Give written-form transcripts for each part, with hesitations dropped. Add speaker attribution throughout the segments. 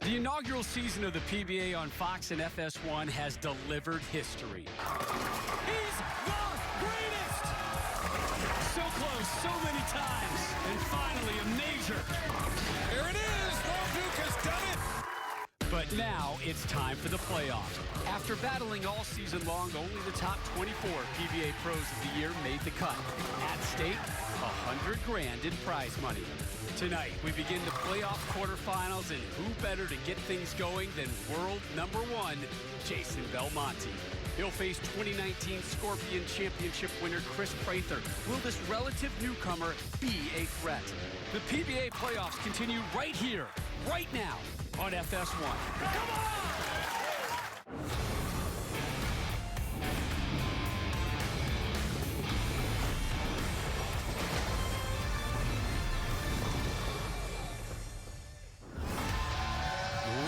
Speaker 1: The inaugural season of the PBA on Fox and FS1 has delivered history. He's the greatest! So close, so many times, and finally a major.
Speaker 2: Here it is, Duke has done it!
Speaker 1: But now it's time for the playoffs. After battling all season long, only the top 24 PBA pros of the year made the cut. At stake, $100 grand in prize money. Tonight, we begin the playoff quarterfinals, and who better to get things going than world number one, Jason Belmonte. He'll face 2019 Scorpion Championship winner Chris Prather. Will this relative newcomer be a threat? The PBA playoffs continue right here, right now, on FS1. Come on!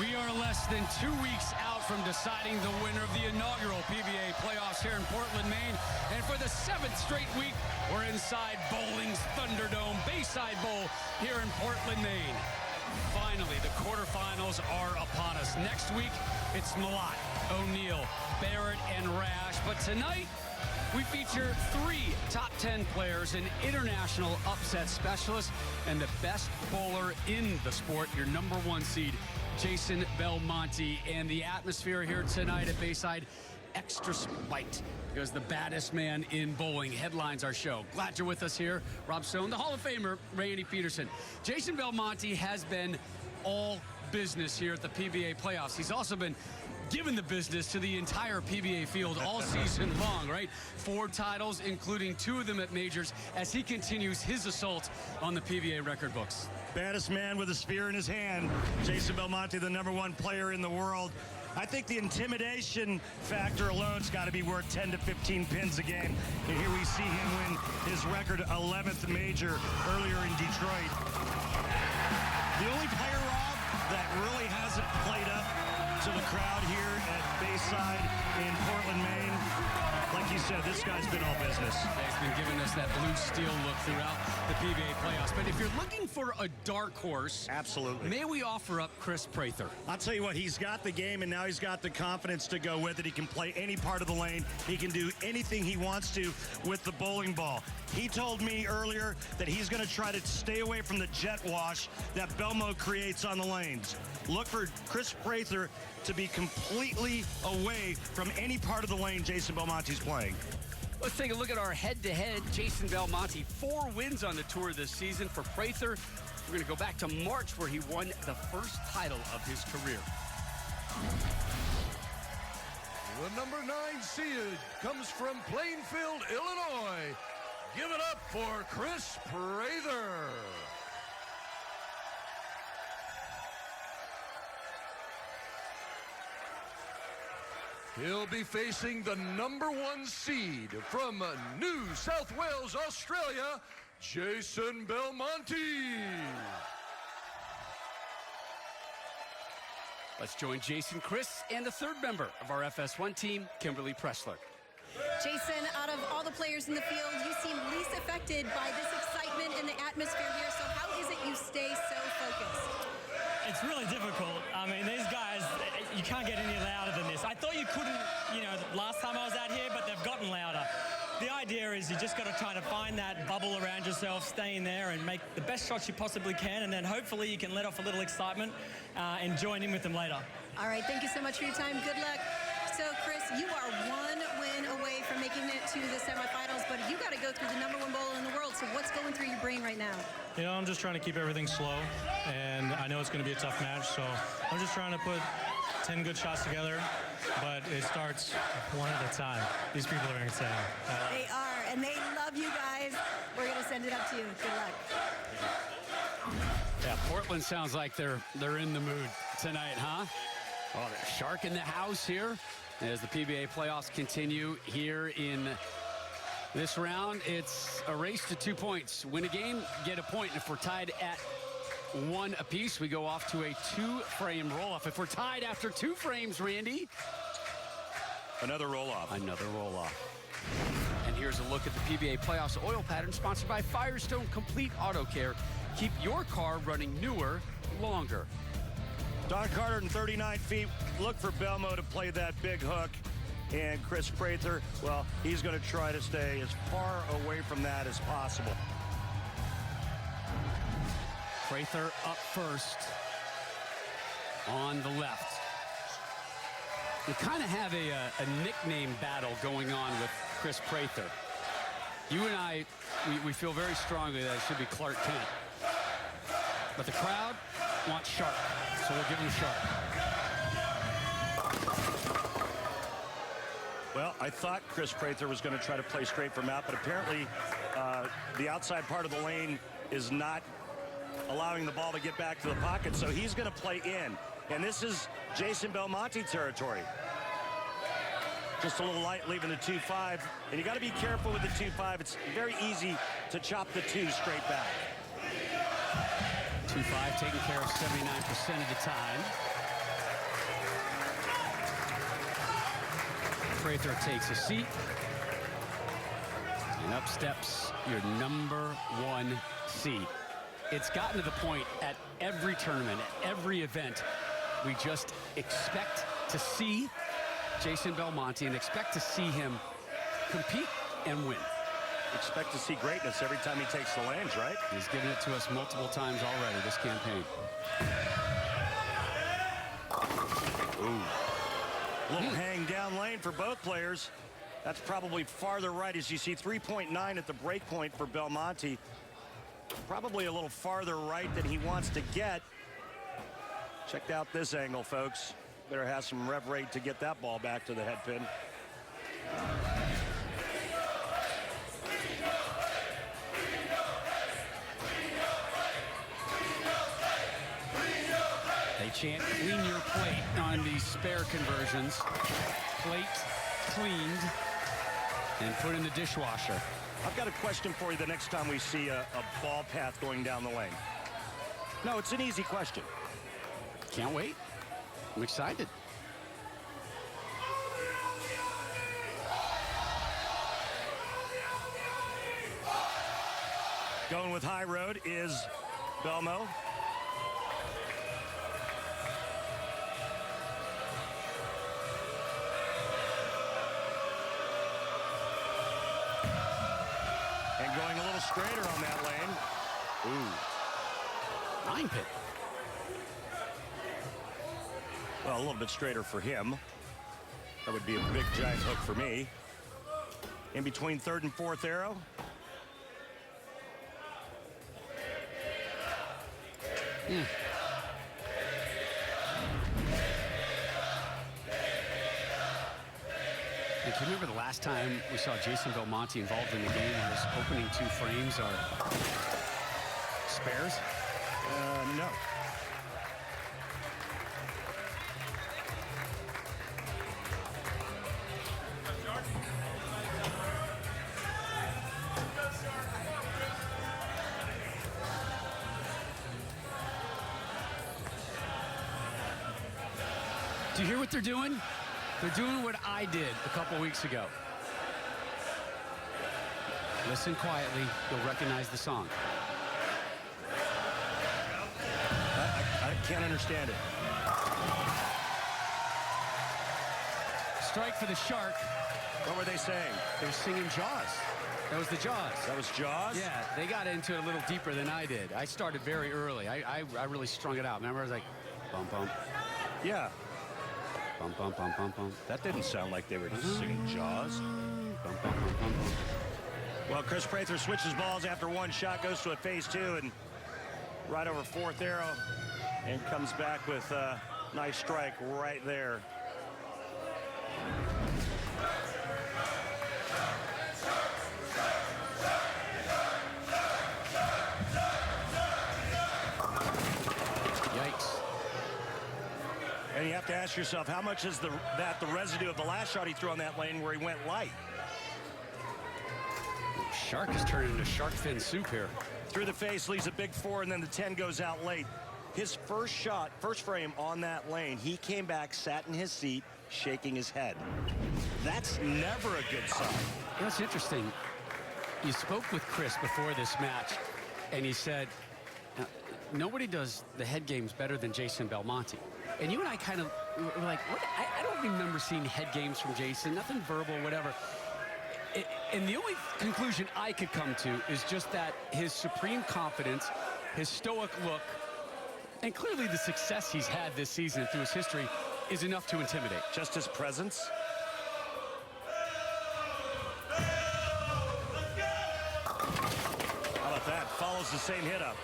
Speaker 1: We are less than 2 weeks out from deciding the winner of the inaugural PBA playoffs here in Portland, Maine. And for the 7th straight week, we're inside bowling's Thunderdome Bayside Bowl here in Portland, Maine. Finally, the quarterfinals are upon us. Next week, it's Malott, O'Neill, Barrett, and Rash. But tonight, we feature 3 top 10 players, an international upset specialist, and the best bowler in the sport, your number 1 seed, Jason Belmonte. And the atmosphere here tonight at Bayside, extra spiked, because the baddest man in bowling headlines our show. Glad you're with us here. Rob Stone, the Hall of Famer, Randy Peterson. Jason Belmonte has been all business here at the PBA playoffs. He's also been given the business to the entire PBA field all season long, right? 4 titles, including 2 of them at majors, as he continues his assault on the PBA record books.
Speaker 3: Baddest man with a spear in his hand, Jason Belmonte, the number 1 player in the world. I think the intimidation factor alone's got to be worth 10 to 15 pins a game. And here we see him win his record 11th major earlier in Detroit. The only player, Rob, that really hasn't played up to the crowd here at Bayside in Portland, Maine. Like you said, this guy's been all business.
Speaker 1: He's been giving us that blue steel look throughout the PBA playoffs. But if you're looking for a dark horse,
Speaker 3: absolutely,
Speaker 1: may we offer up Chris Prather?
Speaker 3: I'll tell you what, he's got the game, and now he's got the confidence to go with it. He can play any part of the lane. He can do anything he wants to with the bowling ball. He told me earlier that he's going to try to stay away from the jet wash that Belmo creates on the lanes. Look for Chris Prather to be completely away from any part of the lane Jason Belmonte's playing.
Speaker 1: Let's take a look at our head-to-head. Jason Belmonte, 4 wins on the tour this season. For Prather, we're going to go back to March, where he won the first title of his career.
Speaker 2: The number 9 seed comes from Plainfield, Illinois. Give it up for Chris Prather. He'll be facing the number 1 seed from New South Wales, Australia, Jason Belmonte.
Speaker 1: Let's join Jason, Chris, and the 3rd member of our FS1 team, Kimberly Pressler.
Speaker 4: Jason, out of all the players in the field, you seem least affected by this excitement and the atmosphere here. So how is it you stay so focused?
Speaker 5: It's really difficult. I mean, these guys, you can't get any louder than this. I thought you couldn't, last time I was out here, but they've gotten louder. The idea is you just got to try to find that bubble around yourself, stay in there and make the best shots you possibly can, and then hopefully you can let off a little excitement and join in with them later.
Speaker 4: All right, thank you so much for your time. Good luck. So, Chris, you are 1 win away from making it to the semifinals, but you got to go through the number 1 bowler in the world. So what's going through your brain right now?
Speaker 5: I'm just trying to keep everything slow, and I know it's going to be a tough match, so I'm just trying to put 10 good shots together, but it starts one at a time. These people are insane.
Speaker 4: They are, and they love you guys. We're going to send it up to you. Good luck.
Speaker 1: Yeah, Portland sounds like they're in the mood tonight, huh? Oh, the shark in the house here as the PBA playoffs continue here in this round. It's a race to 2 points. Win a game, get a point. If we're tied at 1 apiece, we go off to a 2-frame roll-off. If we're tied after 2 frames, Randy,
Speaker 3: Another roll-off.
Speaker 1: Another roll-off. And here's a look at the PBA playoffs oil pattern, sponsored by Firestone Complete Auto Care. Keep your car running newer, longer.
Speaker 3: Don Carter in 39 feet. Look for Belmo to play that big hook. And Chris Prather, well, he's going to try to stay as far away from that as possible.
Speaker 1: Prather up first on the left. We kind of have a nickname battle going on with Chris Prather. You and I, we feel very strongly that it should be Clark Kent. But the crowd wants Sharp, so we'll give him Sharp.
Speaker 3: Well, I thought Chris Prather was going to try to play straight from out, but apparently the outside part of the lane is not allowing the ball to get back to the pocket, so he's going to play in. And this is Jason Belmonte territory. Just a little light leaving the 2-5. And you got to be careful with the 2-5. It's very easy to chop the 2 straight back.
Speaker 1: 2-5 taking care of 79% of the time. Prather takes a seat. And up steps your number 1 seed. It's gotten to the point at every tournament, at every event, we just expect to see Jason Belmonte and expect to see him compete and win.
Speaker 3: Expect to see greatness every time he takes the lanes, right?
Speaker 1: He's given it to us multiple times already this campaign.
Speaker 3: Ooh. Little hang down lane for both players. That's probably farther right as you see 3.9 at the break point for Belmonte. Probably a little farther right than he wants to get. Check out this angle, folks. Better have some rev rate to get that ball back to the head pin.
Speaker 1: They chant clean your plate on these spare conversions. Plate cleaned and put in the dishwasher.
Speaker 3: I've got a question for you the next time we see a ball path going down the lane. No, it's an easy question.
Speaker 1: Can't wait. I'm excited.
Speaker 3: Going with high road is Belmo. And going a little straighter on that lane. Ooh.
Speaker 1: 9 pin.
Speaker 3: Well, a little bit straighter for him. That would be a big giant hook for me. In between 3rd and 4th arrow.
Speaker 1: And can you remember the last time we saw Jason Belmonte involved in the game where his opening 2 frames are spares?
Speaker 3: No.
Speaker 1: Do you hear what they're doing? They're doing what I did a couple weeks ago. Listen quietly, you'll recognize the song.
Speaker 3: I can't understand it.
Speaker 1: Strike for the Shark.
Speaker 3: What were they saying?
Speaker 1: They were singing Jaws. That was the Jaws.
Speaker 3: That was Jaws?
Speaker 1: Yeah, they got into it a little deeper than I did. I started very early. I really strung it out. Remember, I was like, bum, bum.
Speaker 3: Yeah.
Speaker 1: Bum, bum, bum, bum, bum.
Speaker 3: That didn't sound like they were singing Jaws.
Speaker 1: Bum, bum, bum, bum, bum.
Speaker 3: Well, Chris Prather switches balls after 1 shot, goes to a phase 2, and right over 4th arrow, and comes back with a nice strike right there.
Speaker 1: Yikes.
Speaker 3: And you have to ask yourself, how much is the residue of the last shot he threw on that lane where he went light?
Speaker 1: Shark is turning into shark fin soup here.
Speaker 3: Through the face, leaves a big 4, and then the 10 goes out late. His first shot, first frame on that lane, he came back, sat in his seat, shaking his head. That's never a good sign.
Speaker 1: You know, it's interesting. You spoke with Chris before this match, and he said, nobody does the head games better than Jason Belmonte. And you and I kind of were like, what? I don't remember seeing head games from Jason, nothing verbal, whatever. And the only conclusion I could come to is just that his supreme confidence, his stoic look, and clearly the success he's had this season through his history is enough to intimidate.
Speaker 3: Just his presence. How about that? Follows the same hit up.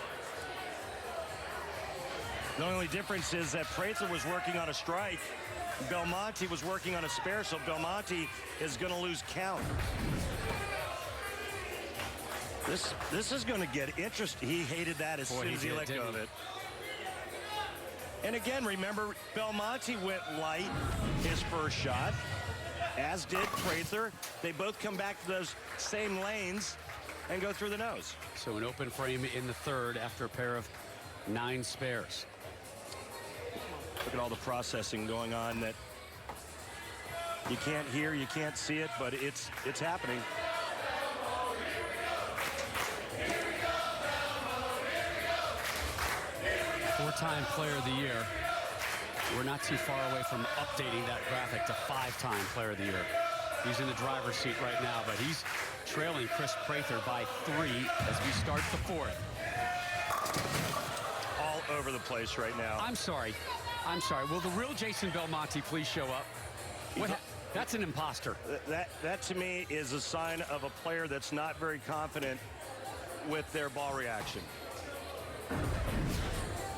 Speaker 3: The only difference is that Prather was working on a strike. Belmonte was working on a spare, so Belmonte is going to lose count. This is going to get interesting. He hated that as soon as he let go of it. And again, remember, Belmonte went light his first shot, as did Prather. They both come back to those same lanes and go through the nose.
Speaker 1: So an open frame in the third after a pair of 9 spares.
Speaker 3: Look at all the processing going on that you can't hear, you can't see it, but it's happening.
Speaker 1: Four-time player of the year. We're not too far away from updating that graphic to 5-time player of the year. He's in the driver's seat right now, but he's trailing Chris Prather by 3 as we start the fourth.
Speaker 3: All over the place right now.
Speaker 1: I'm sorry. Will the real Jason Belmonte please show up? That's an imposter.
Speaker 3: That to me is a sign of a player that's not very confident with their ball reaction.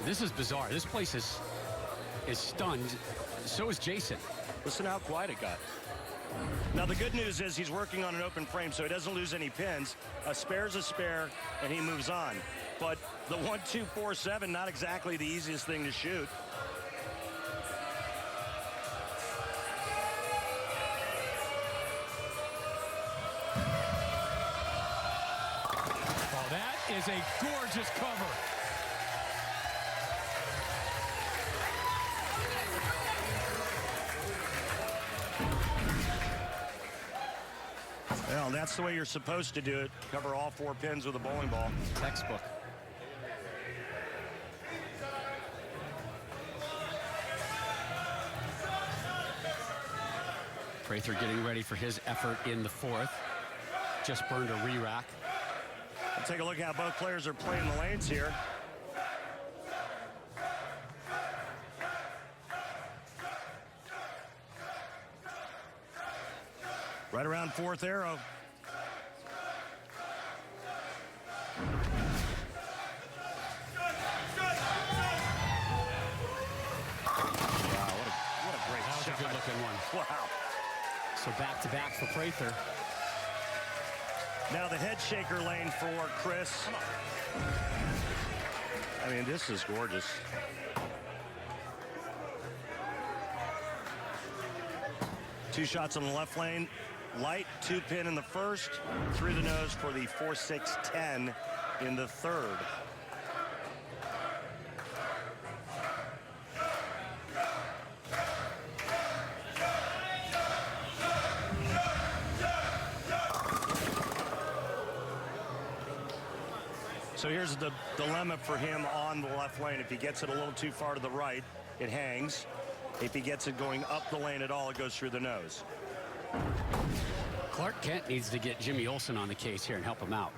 Speaker 1: This is bizarre. This place is stunned. So is Jason.
Speaker 3: Listen how quiet it got. Now the good news is he's working on an open frame, so he doesn't lose any pins. A spare's a spare, and he moves on. But the 1-2-4-7, not exactly the easiest thing to shoot.
Speaker 1: Oh, that is a gorgeous cover.
Speaker 3: Well, that's the way you're supposed to do it. Cover all 4 pins with a bowling ball.
Speaker 1: Textbook. Prather getting ready for his effort in the fourth. Just burned a re-rack.
Speaker 3: We'll take a look at how both players are playing the lanes here. Right around 4th arrow. Wow, what a great
Speaker 1: That was
Speaker 3: shot.
Speaker 1: a good-looking one.
Speaker 3: Wow.
Speaker 1: So back-to-back for Prather.
Speaker 3: Now the head shaker lane for Chris. I mean, this is gorgeous. Two shots on the left lane. Light 2-pin in the first. Through the nose for the 4-6-10 in the third. So here's the dilemma for him on the left lane. If he gets it a little too far to the right, it hangs. If he gets it going up the lane at all, it goes through the nose.
Speaker 1: Clark Kent needs to get Jimmy Olsen on the case here and help him out.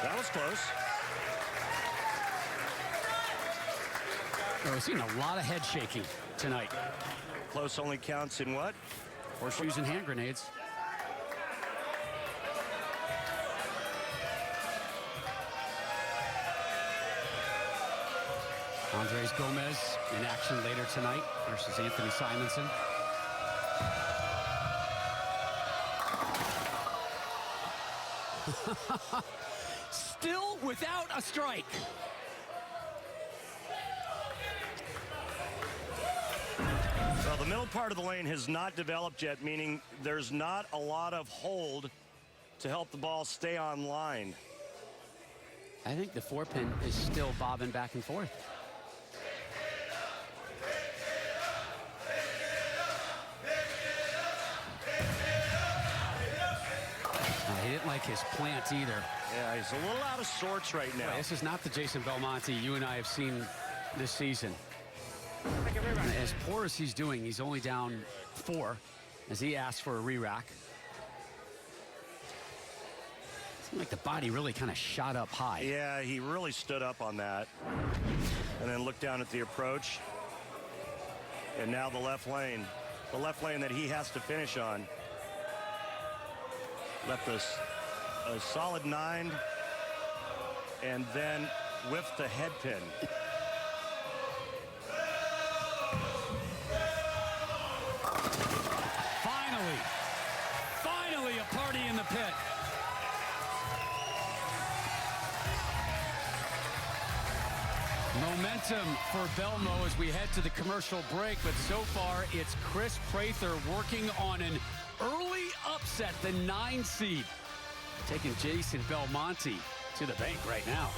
Speaker 3: That was close.
Speaker 1: We've seen a lot of head shaking tonight.
Speaker 3: Close only counts in what?
Speaker 1: Horseshoes and hand grenades. Andres Gomez in action later tonight versus Anthony Simonson. Still without a strike.
Speaker 3: Well, the middle part of the lane has not developed yet, meaning there's not a lot of hold to help the ball stay on line.
Speaker 1: I think the 4-pin is still bobbing back and forth. like his plant either.
Speaker 3: Yeah, he's a little out of sorts right now.
Speaker 1: Boy, this is not the Jason Belmonte you and I have seen this season. As poor as he's doing, he's only down 4 as he asks for a re-rack. Seemed like the body really kind of shot up high.
Speaker 3: Yeah, he really stood up on that. And then looked down at the approach. And now the left lane. The left lane that he has to finish on. Left us a solid 9. And then whiffed the head pin.
Speaker 1: Finally a party in the pit. Momentum for Belmo as we head to the commercial break, but so far it's Chris Prather working on an early upset, the 9 seed, taking Jason Belmonte to the bank right now.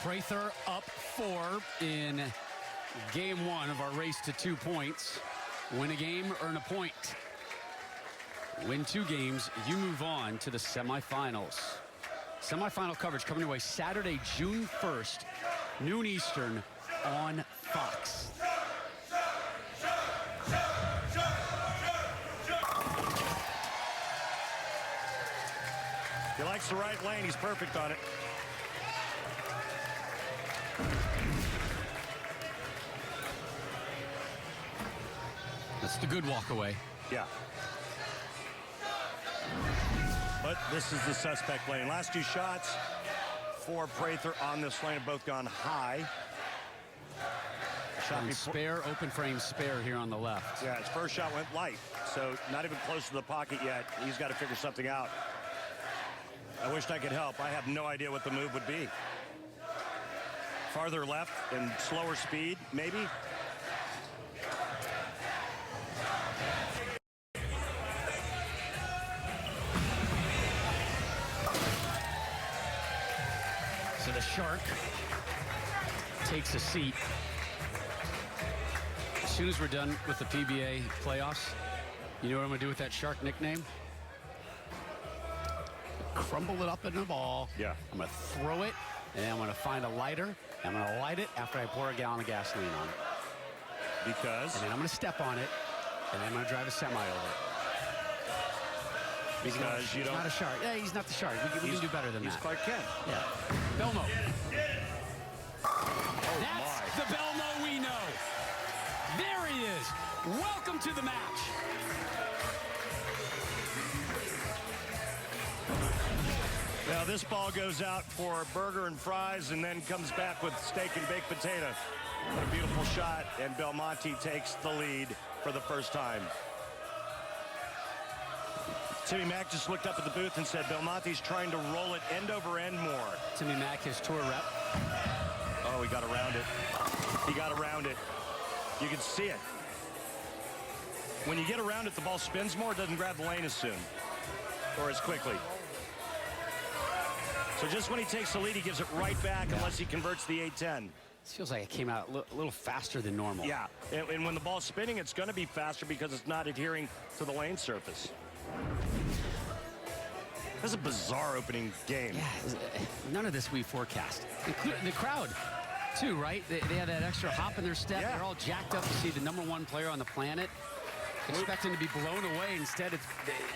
Speaker 1: Prather up 4 in game 1 of our race to 2 points. Win a game, earn a point. Win 2 games, you move on to the semifinals. Semifinal coverage coming your way Saturday, June 1st, noon Eastern on Fox.
Speaker 3: He likes the right lane. He's perfect on it.
Speaker 1: That's the good walk away.
Speaker 3: Yeah. But this is the suspect lane. Last 2 shots for Prather on this lane have both gone high. Shot
Speaker 1: And
Speaker 3: before,
Speaker 1: spare, open frame spare here on the left.
Speaker 3: yeah, his first shot went light, so not even close to the pocket yet. He's got to figure something out. I wished I could help. I have no idea what the move would be. Farther left and slower speed, maybe.
Speaker 1: So the Shark takes a seat. As soon as we're done with the PBA playoffs, you know what I'm going to do with that Shark nickname? Crumble it up in a ball.
Speaker 3: Yeah.
Speaker 1: I'm going to throw it, and then I'm going to find a lighter. I'm going to light it after I pour a gallon of gasoline on it.
Speaker 3: Because?
Speaker 1: And then I'm going to step on it, and then I'm going to drive a semi over it.
Speaker 3: Because you
Speaker 1: He's
Speaker 3: don't...
Speaker 1: not a Shark. Yeah, he's not the Shark. We can do better than
Speaker 3: He's
Speaker 1: that.
Speaker 3: Clark Kent.
Speaker 1: Yeah. Belmo.
Speaker 3: Oh,
Speaker 1: That's the Belmo we know. There he is. Welcome to the match.
Speaker 3: Now this ball goes out for burger and fries and then comes back with steak and baked potato. What a beautiful shot, and Belmonte takes the lead for the first time. Timmy Mack just looked up at the booth and said Belmonte's trying to roll it end over end more.
Speaker 1: Timmy Mack, his tour rep.
Speaker 3: Oh, he got around it. He got around it. You can see it. When you get around it, the ball spins more. It doesn't grab the lane as soon or as quickly. So just when he takes the lead, he gives it right back unless he converts the 8-10.
Speaker 1: This feels like it came out a little faster than normal.
Speaker 3: Yeah, and when the ball's spinning, it's going to be faster because it's not adhering to the lane surface. This is a bizarre opening game.
Speaker 1: Yeah, none of this we forecast. Including the crowd, too, right? They had that extra hop in their step.
Speaker 3: Yeah.
Speaker 1: They're all jacked up to see the #1 player on the planet. Expecting to be blown away. Instead,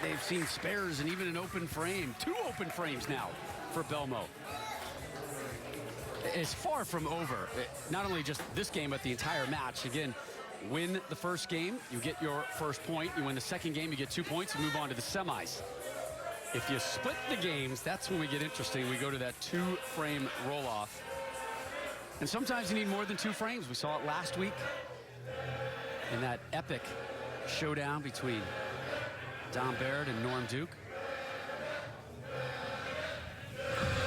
Speaker 1: they've seen spares and even an open frame. 2 open frames now for Belmo. It's far from over. Not only just this game, but the entire match. Again, win the first game, you get your first point. You win the second game, you get 2 points. You move on to the semis. If you split the games, that's when we get interesting. We go to that 2-frame roll-off. And sometimes you need more than 2 frames. We saw it last week in that epic showdown between Dom Barrett and Norm Duke.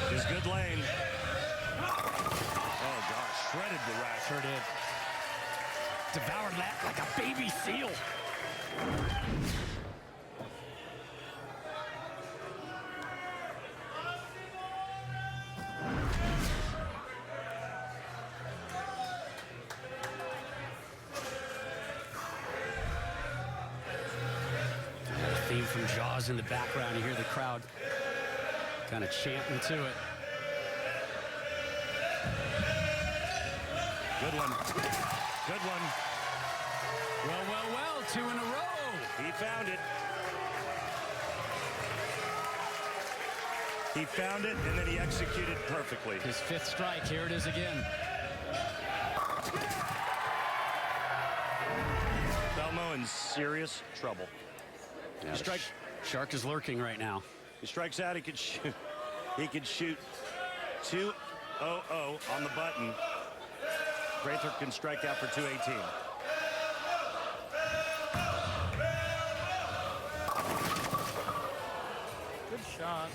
Speaker 3: His good lane. Oh, gosh. Shredded the rack.
Speaker 1: Sure did. Devoured that like a baby seal. applause in the background. You hear the crowd kind of chanting to it.
Speaker 3: Good one. Good one.
Speaker 1: Well, 2 in a row.
Speaker 3: He found it. He found it, and then he executed perfectly.
Speaker 1: His 5th strike. Here it is again.
Speaker 3: Belmo in serious trouble.
Speaker 1: Yeah, Shark is lurking right now.
Speaker 3: He strikes out. He could shoot. He could shoot 2-0 on the button. Prather can strike out for 218.
Speaker 6: Good shot.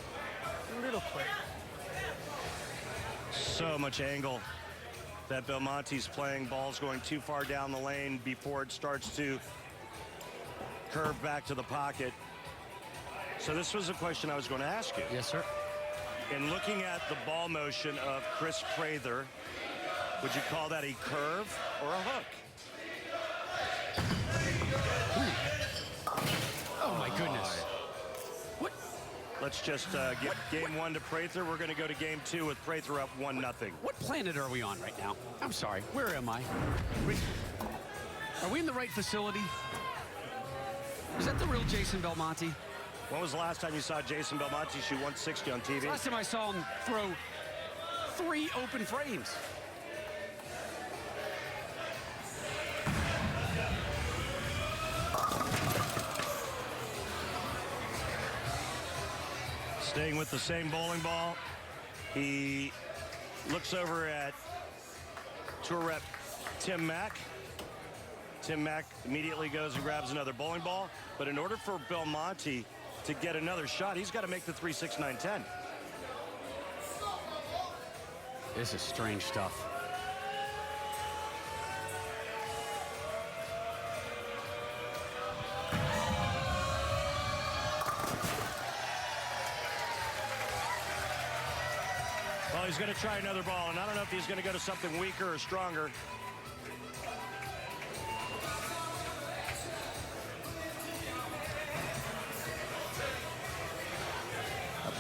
Speaker 6: A little quick.
Speaker 3: So much angle that Belmonte's playing. Ball's going too far down the lane before it starts to curve back to the pocket. So this was a question I was going to ask you.
Speaker 1: Yes, sir.
Speaker 3: In looking at the ball motion of Chris Prather, would you call that a curve or a hook?
Speaker 1: Oh, my goodness. What?
Speaker 3: Let's just get game 1 to Prather. We're going to go to game 2 with Prather up 1-0.
Speaker 1: What planet are we on right now? I'm sorry. Where am I? Are we in the right facility? Is that the real Jason Belmonte?
Speaker 3: When was the last time you saw Jason Belmonte shoot 160 on TV?
Speaker 1: Last time I saw him throw 3 open frames.
Speaker 3: Staying with the same bowling ball, he looks over at tour rep Tim Mack. Tim Mack immediately goes and grabs another bowling ball. But in order for Belmonte to get another shot, he's got to make the 3-6-9-10.
Speaker 1: This is strange stuff.
Speaker 3: Well, he's going to try another ball, and I don't know if he's going to go to something weaker or stronger.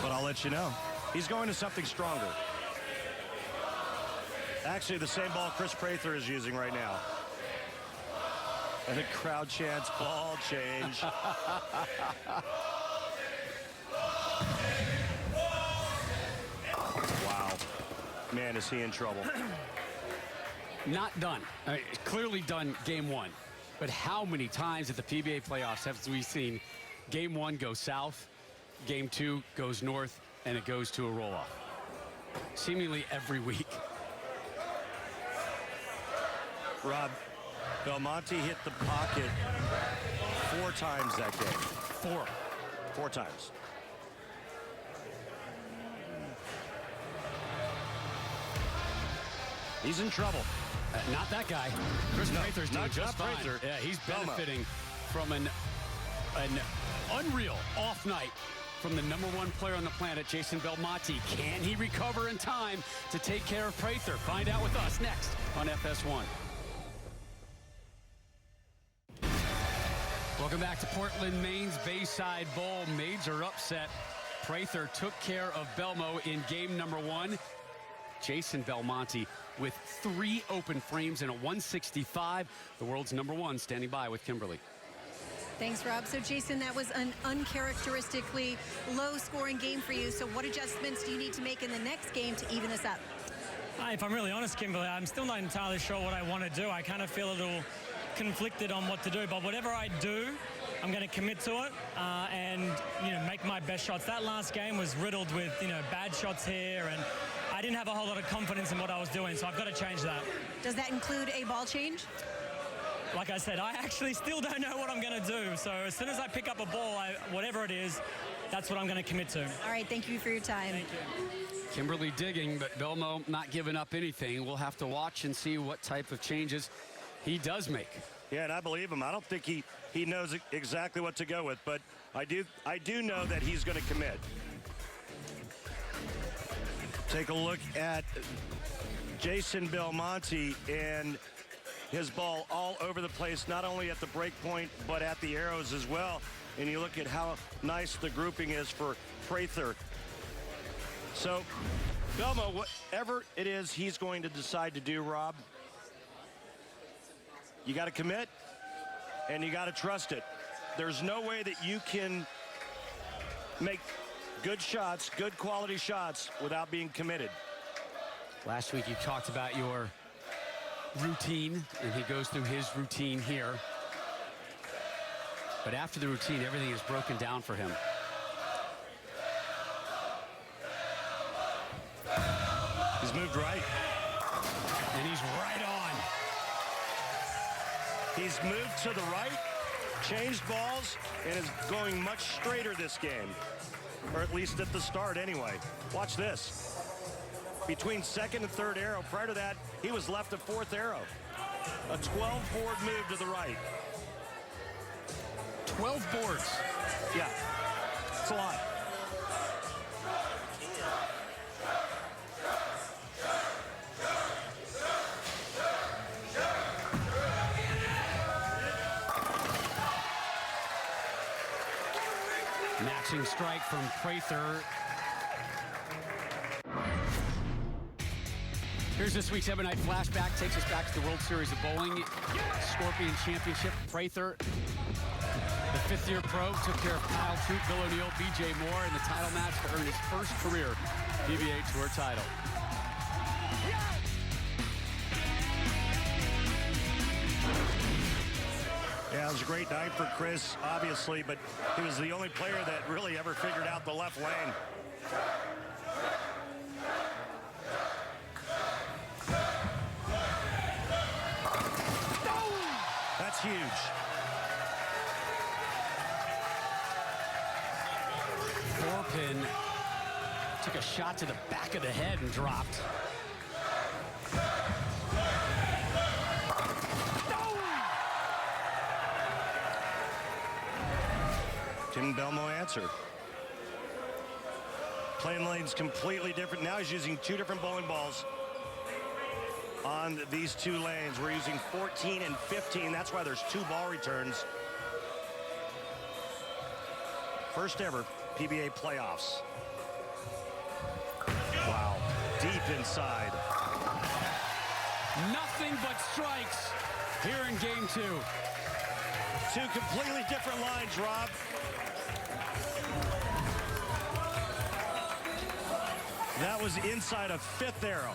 Speaker 3: But I'll let you know. He's going to something stronger. Actually, the same ball Chris Prather is using right now. And the crowd chants, ball change. Wow. Man, is he in trouble.
Speaker 1: Not done. Clearly done game 1. But how many times at the PBA playoffs have we seen game 1 go south, game 2 goes north, and it goes to a roll-off? Seemingly every week.
Speaker 3: Rob, Belmonte hit the pocket 4 times that game. 4 times. He's in trouble.
Speaker 1: Not that guy. Chris Prather's doing just fine.
Speaker 3: Prather.
Speaker 1: Yeah, he's benefiting from an unreal off night from the #1 player on the planet, Jason Belmonte. Can he recover in time to take care of Prather? Find out with us next on FS1. Welcome back to Portland, Maine's Bayside Bowl. Maids are upset. Prather took care of Belmo in game #1. Jason Belmonte with 3 open frames and a 165. The world's #1 standing by with Kimberly.
Speaker 4: Thanks, Rob. So, Jason, that was an uncharacteristically low-scoring game for you. So what adjustments do you need to make in the next game to even this up?
Speaker 5: If I'm really honest, Kimberly, I'm still not entirely sure what I want to do. I kind of feel a little conflicted on what to do. But whatever I do, I'm going to commit to it and, make my best shots. That last game was riddled with, bad shots here. And I didn't have a whole lot of confidence in what I was doing. So I've got to change that.
Speaker 4: Does that include a ball change?
Speaker 5: Like I said, I actually still don't know what I'm going to do. So as soon as I pick up a ball, whatever it is, that's what I'm going to commit to.
Speaker 4: All right, thank you for your time.
Speaker 5: Thank you.
Speaker 1: Kimberly digging, but Belmo not giving up anything. We'll have to watch and see what type of changes he does make.
Speaker 3: Yeah, and I believe him. I don't think he knows exactly what to go with, but I do know that he's going to commit. Take a look at Jason Belmonte and his ball all over the place, not only at the break point, but at the arrows as well. and you look at how nice the grouping is for Prather. So, Belmo, whatever it is he's going to decide to do, Rob, you got to commit, and you got to trust it. There's no way that you can make good shots, good quality shots, without being committed.
Speaker 1: Last week you talked about your routine, and he goes through his routine here. But after the routine, everything is broken down for him.
Speaker 3: He's moved right.
Speaker 1: And he's right on.
Speaker 3: He's moved to the right, changed balls, and is going much straighter this game. Or at least at the start anyway. Watch this. Between second and third arrow, prior to that, he was left of fourth arrow. A 12-board move to the right.
Speaker 1: 12 boards.
Speaker 3: Yeah, it's a lot.
Speaker 1: Matching strike from Prather. Here's this week's 7-night flashback. Takes us back to the World Series of Bowling Scorpion Championship. Prather, the fifth-year pro, took care of Kyle Troop, Bill O'Neill, B.J. Moore in the title match to earn his first career PBA Tour title.
Speaker 3: Yeah, it was a great night for Chris, obviously, but he was the only player that really ever figured out the left lane. That's huge.
Speaker 1: Four-pin took a shot to the back of the head and dropped.
Speaker 3: Didn't Belmo answer? Playing lane's completely different. Now he's using two different bowling balls on these two lanes. We're using 14 and 15. That's why there's two ball returns. First ever PBA playoffs. Wow, deep inside.
Speaker 1: Nothing but strikes here in game two.
Speaker 3: Two completely different lines, Rob. That was inside a fifth arrow.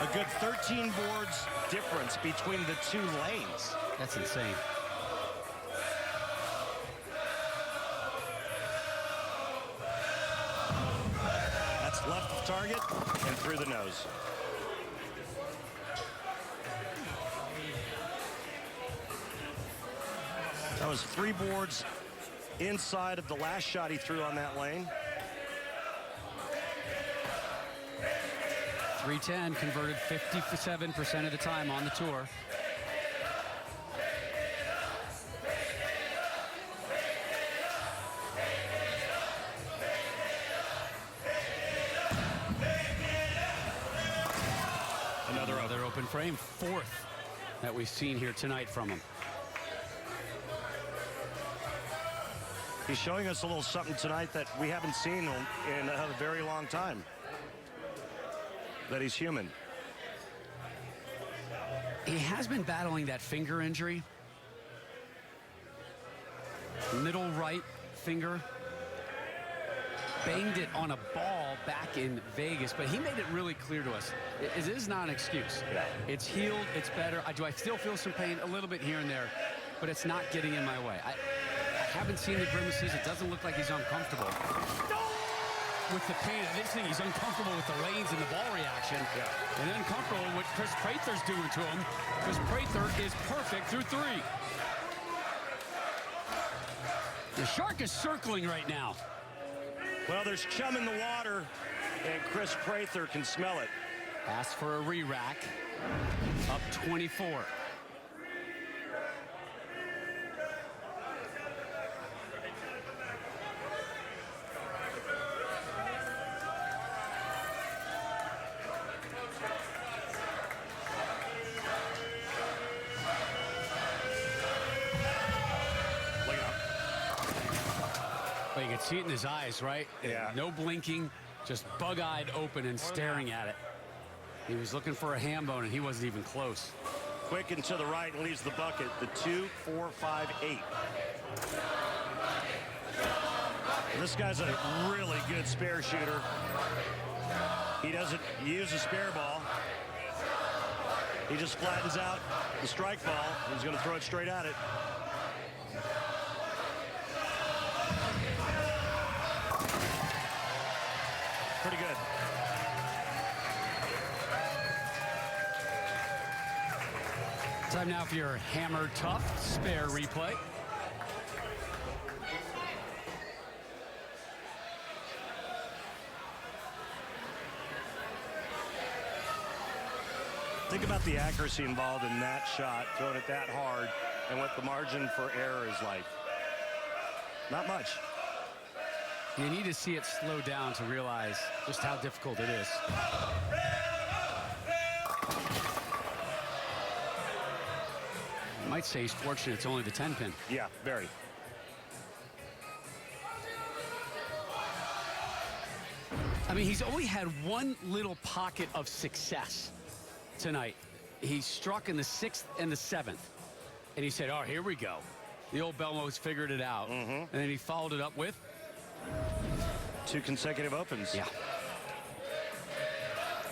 Speaker 3: A good 13 boards difference between the two lanes.
Speaker 1: That's insane.
Speaker 3: That's left of target and through the nose. That was 3 boards inside of the last shot he threw on that lane.
Speaker 1: 310 converted 57% of the time on the tour. Another open frame, fourth that we've seen here tonight from him.
Speaker 3: He's showing us a little something tonight that we haven't seen in a very long time. That he's human.
Speaker 1: He has been battling that finger injury. Middle right finger. Banged it on a ball back in Vegas, but he made it really clear to us. It is not an excuse.
Speaker 3: Yeah.
Speaker 1: It's healed, it's better. Do I still feel some pain? A little bit here and there, but it's not getting in my way. I haven't seen the grimaces. It doesn't look like he's uncomfortable with the pain. This thing, he's uncomfortable with the lanes and the ball reaction. Yeah. And uncomfortable with what Chris Prather's doing to him, because Prather is perfect through 3. The shark is circling right now.
Speaker 3: Well, there's chum in the water, and Chris Prather can smell it.
Speaker 1: Asked for a re-rack. Up 24. Well, you can see it in his eyes, right?
Speaker 3: Yeah.
Speaker 1: No blinking, just bug-eyed open and staring at it. He was looking for a ham bone, and he wasn't even close.
Speaker 3: Quick and to the right and leaves the bucket. The 2, 4, 5, 8. This guy's a really good spare shooter. He doesn't use a spare ball. He just flattens out the strike ball. He's going to throw it straight at it. Pretty good.
Speaker 1: Time now for your Hammer Tough spare replay.
Speaker 3: Think about the accuracy involved in that shot, throwing it that hard, and what the margin for error is like. Not much.
Speaker 1: You need to see it slow down to realize just how difficult it is. You might say he's fortunate it's only the 10-pin.
Speaker 3: Yeah, very.
Speaker 1: I mean, he's only had one little pocket of success tonight. He struck in the 6th and the 7th. And he said, oh, here we go. The old Belmo's figured it out. And then he followed it up with
Speaker 3: 2 consecutive opens.
Speaker 1: Yeah.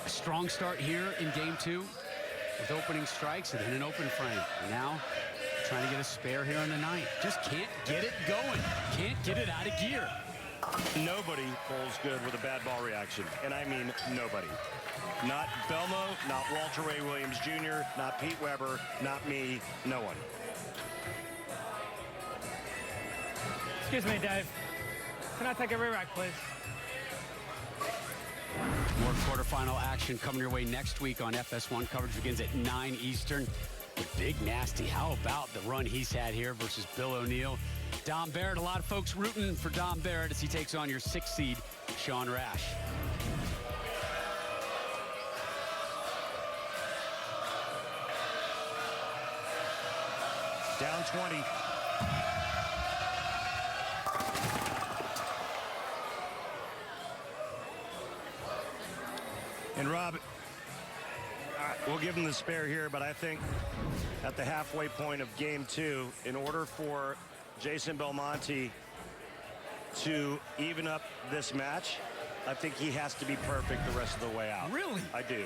Speaker 1: A strong start here in game 2 with opening strikes and then an open frame. And now trying to get a spare here in the 9th. Just can't get it going. Can't get it out of gear.
Speaker 3: Nobody bowls good with a bad ball reaction. And I mean nobody. Not Belmo, not Walter Ray Williams Jr., not Pete Weber, not me, no one.
Speaker 6: Excuse me, Dave. Can I take a rewrite, please?
Speaker 1: More quarterfinal action coming your way next week on FS1. Coverage begins at 9 Eastern. With Big Nasty, how about the run he's had here versus Bill O'Neill? Dom Barrett, a lot of folks rooting for Dom Barrett as he takes on your 6th seed, Sean Rash.
Speaker 3: Down 20. And Rob, we'll give him the spare here, but I think at the halfway point of game 2, in order for Jason Belmonte to even up this match, I think he has to be perfect the rest of the way out.
Speaker 1: Really?
Speaker 3: I do.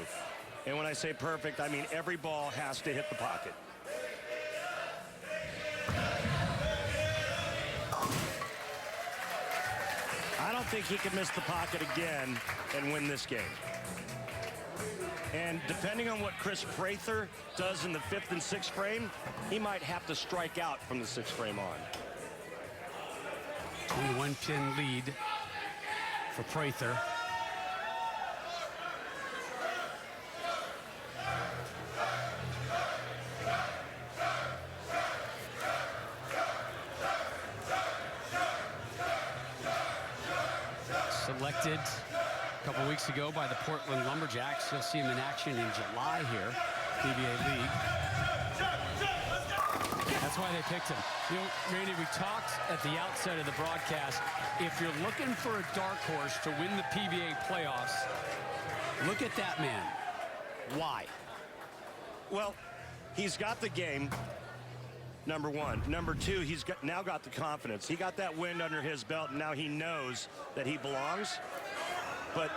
Speaker 3: And when I say perfect, I mean every ball has to hit the pocket. I don't think he can miss the pocket again and win this game. And depending on what Chris Prather does in the 5th and 6th frame, he might have to strike out from the 6th frame on.
Speaker 1: 21-pin lead for Prather. Selected a couple weeks ago by the Portland Lumberjacks. You'll see him in action in July here, PBA League. That's why they picked him. You know, Randy, we talked at the outset of the broadcast, if you're looking for a dark horse to win the PBA playoffs, look at that man. Why?
Speaker 3: Well, he's got the game, number 1. Number 2, he's now got the confidence. He got that wind under his belt, and now he knows that he belongs. But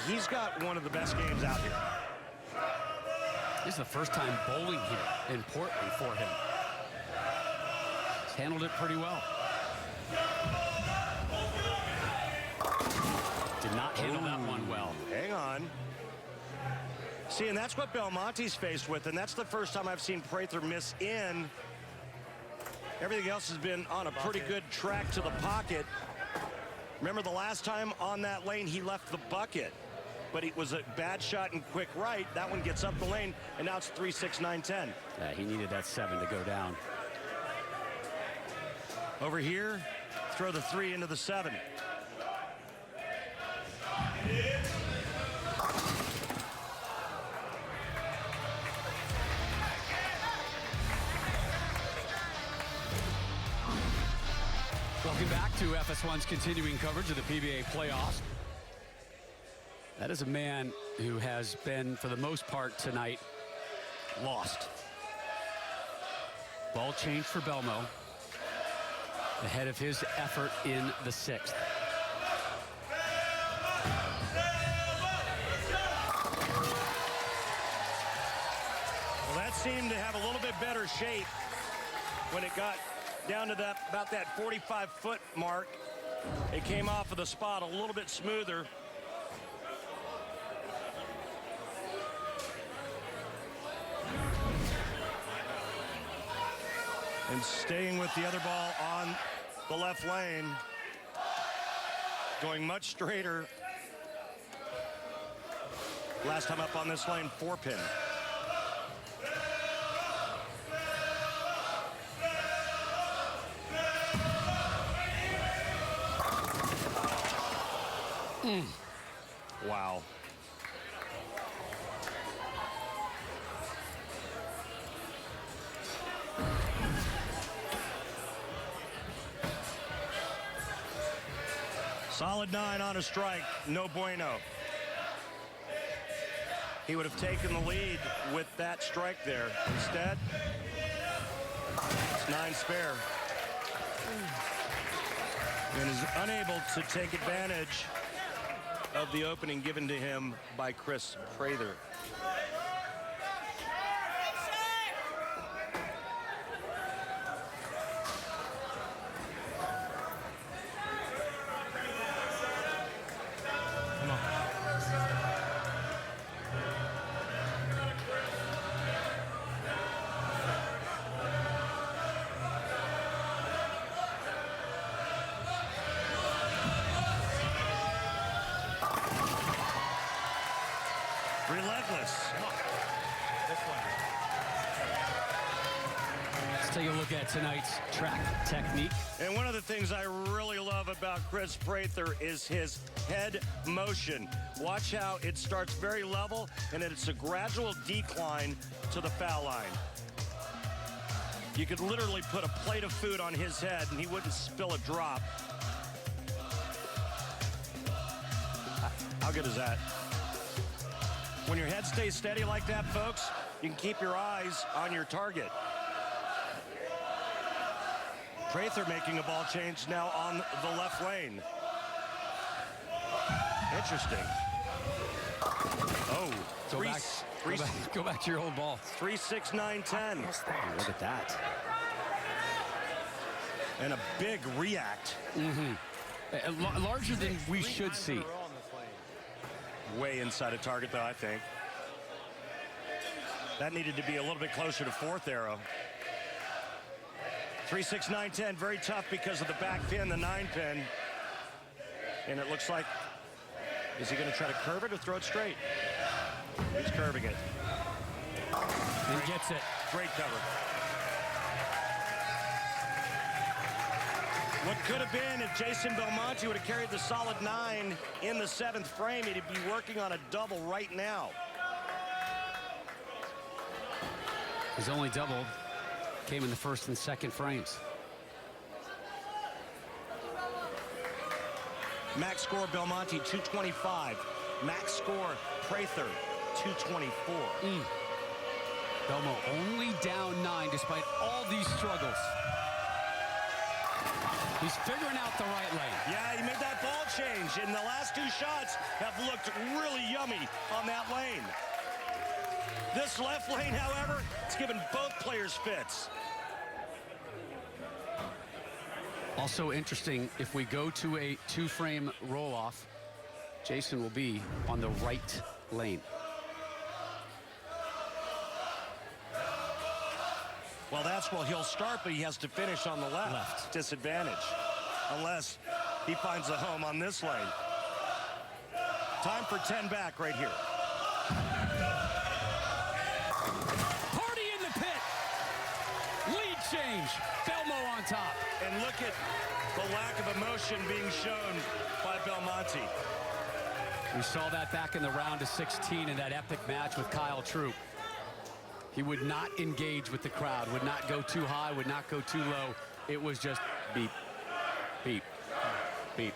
Speaker 3: he's got one of the best games out here.
Speaker 1: This is the first time bowling here in Portland for him. He's handled it pretty well. Did not handle that one well.
Speaker 3: Hang on. See, and that's what Belmonte's faced with, and that's the first time I've seen Prather miss in. Everything else has been on a pretty good track to the pocket. Remember the last time on that lane, he left the bucket, but it was a bad shot and quick right. That one gets up the lane, and now it's 3, 6, 9, 10.
Speaker 1: He needed that 7 to go down.
Speaker 3: Over here, throw the 3 into the 7.
Speaker 1: Welcome back to FS1's continuing coverage of the PBA playoffs. That is a man who has been, for the most part tonight, lost. Ball change for Belmo, ahead of his effort in the 6th.
Speaker 3: Well, that seemed to have a little bit better shape when it got down to that about that 45-foot mark. It came off of the spot a little bit smoother. And staying with the other ball on the left lane, going much straighter. Last time up on this lane, 4-pin. Wow. Solid 9 on a strike, no bueno. He would have taken the lead with that strike there. Instead, it's 9 spare. And is unable to take advantage of the opening given to him by Chris Prather. Relentless.
Speaker 1: Let's take a look at tonight's track technique.
Speaker 3: And one of the things I really love about Chris Prather is his head motion. Watch how it starts very level and it's a gradual decline to the foul line. You could literally put a plate of food on his head and he wouldn't spill a drop. How good is that? When your head stays steady like that, folks, you can keep your eyes on your target. Prather making a ball change now on the left lane. Interesting. Oh,
Speaker 1: Go back to your old ball.
Speaker 3: 3, 6, 9, 10.
Speaker 1: Look at that.
Speaker 3: And a big react.
Speaker 1: Larger than we should see.
Speaker 3: Way inside a target, though, I think. That needed to be a little bit closer to 4th arrow. 3, 6, 9, 10. Very tough because of the back pin, the 9 pin. And it looks like, is he going to try to curve it or throw it straight? He's curving it.
Speaker 1: And gets it.
Speaker 3: Great cover. What could have been if Jason Belmonte would have carried the solid 9 in the 7th frame, he'd be working on a double right now.
Speaker 1: His only double came in the 1st and 2nd frames.
Speaker 3: Max score Belmonte 225. Max score Prather 224.
Speaker 1: Belmo only down 9 despite all these struggles. He's figuring out the right lane.
Speaker 3: Yeah, he made that ball change, and the last 2 shots have looked really yummy on that lane. This left lane, however, it's given both players fits.
Speaker 1: Also interesting, if we go to a 2-frame roll-off, Jason will be on the right lane.
Speaker 3: Well, that's where he'll start, but he has to finish on the left. Disadvantage. Unless he finds a home on this lane. Time for 10 back right here.
Speaker 1: Party in the pit. Lead change. Belmo on top.
Speaker 3: And look at the lack of emotion being shown by Belmonte.
Speaker 1: We saw that back in the round of 16 in that epic match with Kyle Troop. He would not engage with the crowd, would not go too high, would not go too low. It was just beep, Beep. Beep.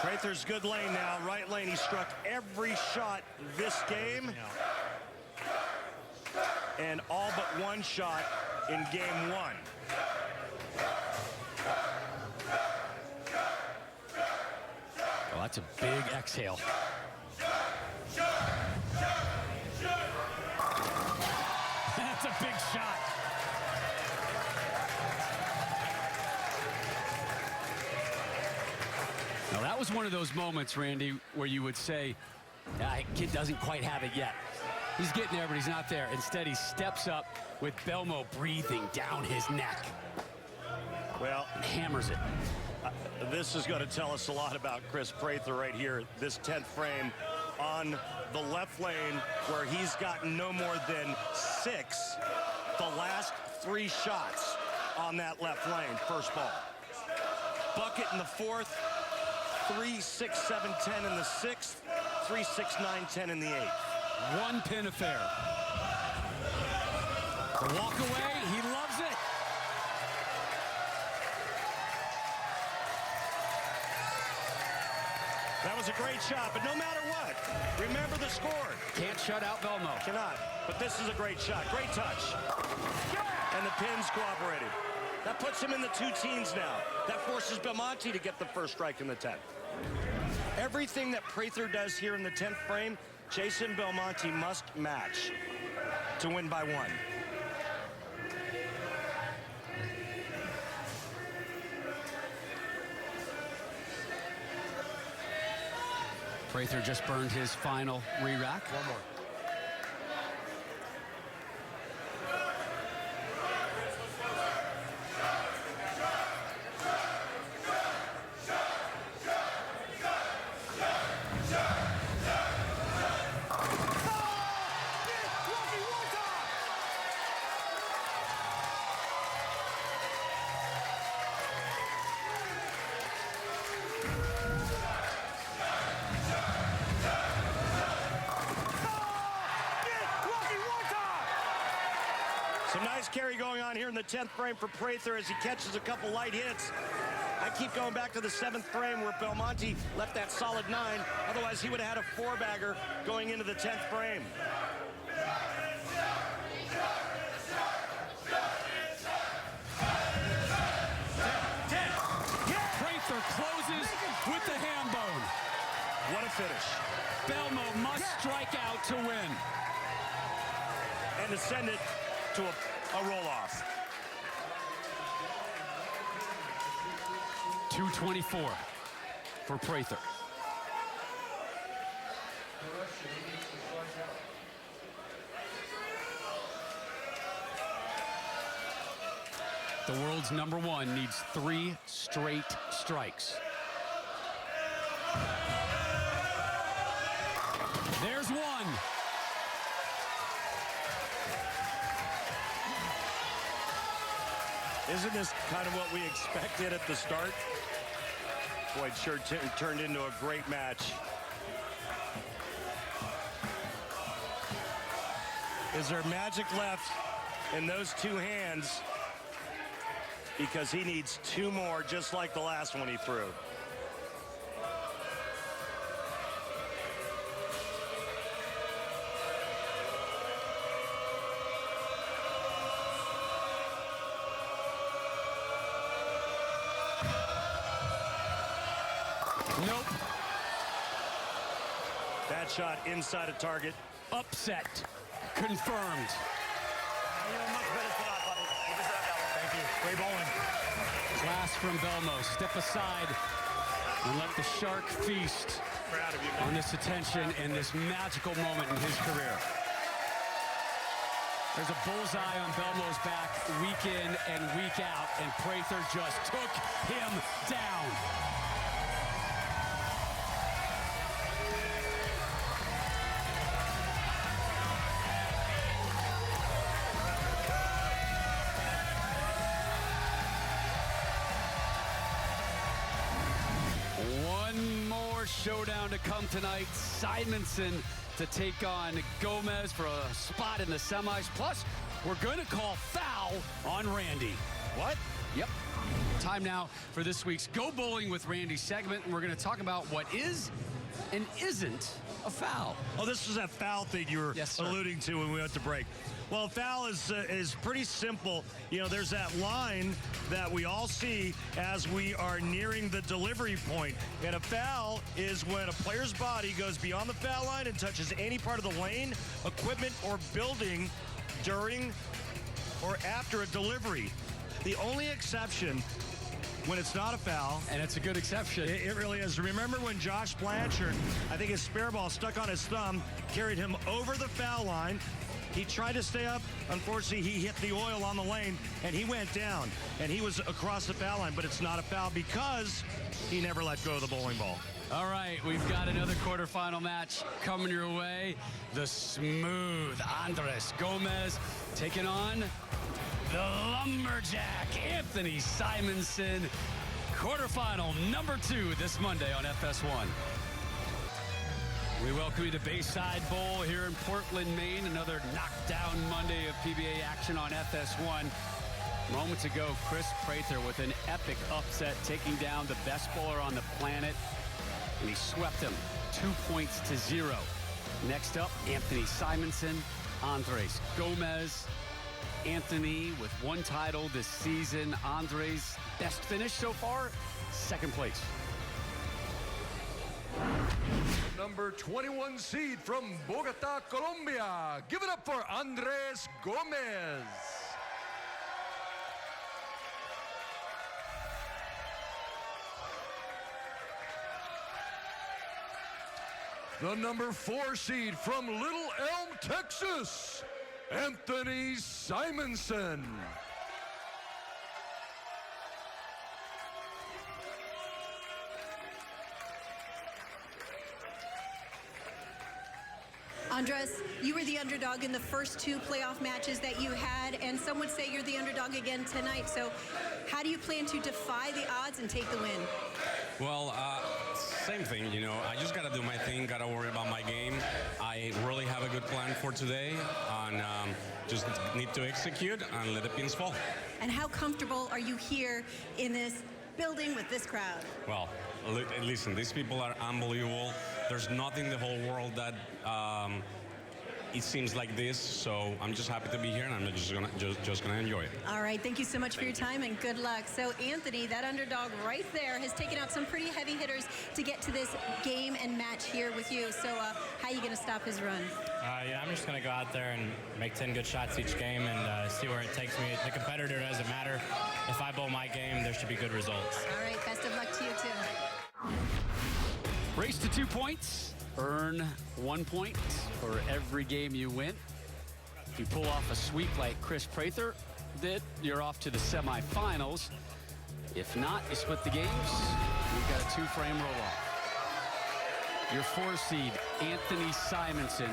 Speaker 3: Prather's good lane now, right lane. He struck every shot this game. And all but one shot in game one.
Speaker 1: Oh, that's a big exhale. That's a big shot. Now, that was one of those moments, Randy, where you would say, kid doesn't quite have it yet. He's getting there, but he's not there. Instead, he steps up with Belmo breathing down his neck.
Speaker 3: Well,
Speaker 1: hammers it.
Speaker 3: This is going to tell us a lot about Chris Prather right here, this 10th frame on the left lane, where he's gotten no more than 6 the last 3 shots on that left lane, first ball. Bucket in the 4th, 3, 6, 7, 10 in the 6th, 3, 6, 9, 10 in the 8th.
Speaker 1: One pin affair. The walk away, he loves it.
Speaker 3: That was a great shot, but no matter what, remember the score.
Speaker 1: Can't shut out Belmo.
Speaker 3: Cannot, but this is a great shot, great touch. And the pins cooperated. That puts him in the 2 teens now. That forces Belmonte to get the first strike in the 10th. Everything that Prather does here in the 10th frame, Jason Belmonte must match to win by 1.
Speaker 1: Prather just burned his final re-rack.
Speaker 2: One more.
Speaker 3: Some nice carry going on here in the 10th frame for Prather as he catches a couple light hits. I keep going back to the 7th frame where Belmonte left that solid 9. Otherwise, he would have had a 4-bagger going into the 10th frame.
Speaker 1: Prather closes with the ham bone.
Speaker 3: What a finish.
Speaker 1: Belmo must strike out to win.
Speaker 3: And to send it to a roll-off.
Speaker 1: 224 for Prather. The world's #1 needs 3 straight strikes. There's one.
Speaker 3: Isn't this kind of what we expected at the start? Boy, it sure turned into a great match. Is there magic left in those 2 hands? Because he needs 2 more, just like the last one he threw.
Speaker 1: Nope.
Speaker 3: That shot inside a target.
Speaker 1: Upset confirmed.
Speaker 3: Thank you. Great bowling.
Speaker 1: Class from Belmo. Step aside and let the shark feast on this attention and this magical moment in his career. There's a bullseye on Belmo's back week in and week out, and Prather just took him down. Showdown to come tonight. Simonson to take on Gomez for a spot in the semis. Plus, we're going to call foul on Randy.
Speaker 3: What?
Speaker 1: Yep. Time now for this week's Go Bowling with Randy segment, and we're going to talk about what is and isn't a foul.
Speaker 3: Oh, this was that foul thing you were alluding to when we went to break. Well, a foul is pretty simple. You know, there's that line that we all see as we are nearing the delivery point. And a foul is when a player's body goes beyond the foul line and touches any part of the lane, equipment, or building during or after a delivery. The only exception when it's not a foul.
Speaker 1: And it's a good exception.
Speaker 3: It really is. Remember when Josh Blanchard, I think his spare ball stuck on his thumb, carried him over the foul line. He tried to stay up. Unfortunately, he hit the oil on the lane, and he went down. And he was across the foul line, but it's not a foul because he never let go of the bowling ball.
Speaker 1: All right, we've got another quarterfinal match coming your way. The smooth Andres Gomez taking on the lumberjack Anthony Simonson. Quarterfinal number 2 this Monday on FS1. We welcome you to Bayside Bowl here in Portland, Maine. Another knockdown Monday of PBA action on FS1. Moments ago, Chris Prather with an epic upset, taking down the best bowler on the planet, and he swept him 2-0. Next up, Anthony Simonson, Andres Gomez. Anthony with 1 title this season. Andres' best finish so far, 2nd place.
Speaker 2: Number 21 seed from Bogota, Colombia. Give it up for Andres Gomez. The number 4 seed from Little Elm, Texas, Anthony Simonson.
Speaker 4: Andres, you were the underdog in the first 2 playoff matches that you had, and some would say you're the underdog again tonight. So how do you plan to defy the odds and take the win?
Speaker 7: Well, same thing, you know. I just got to do my thing, got to worry about my game. I really have a good plan for today, and just need to execute and let the pins fall.
Speaker 4: And how comfortable are you here in this building with this crowd?
Speaker 7: Well, listen, these people are unbelievable. There's nothing in the whole world that it seems like this, so I'm just happy to be here, and I'm just gonna enjoy it.
Speaker 4: All right, thank you so much for your time, and good luck. So Anthony, that underdog right there, has taken out some pretty heavy hitters to get to this game and match here with you. So how are you gonna stop his run?
Speaker 5: Yeah, I'm just going to go out there and make 10 good shots each game and see where it takes me. The competitor doesn't matter. If I bowl my game, there should be good results.
Speaker 4: All right, best of luck to you, too.
Speaker 1: Race to 2 points. Earn 1 point for every game you win. If you pull off a sweep like Chris Prather did, you're off to the semifinals. If not, you split the games. You've got a 2-frame roll-off. Your 4 seed, Anthony Simonson,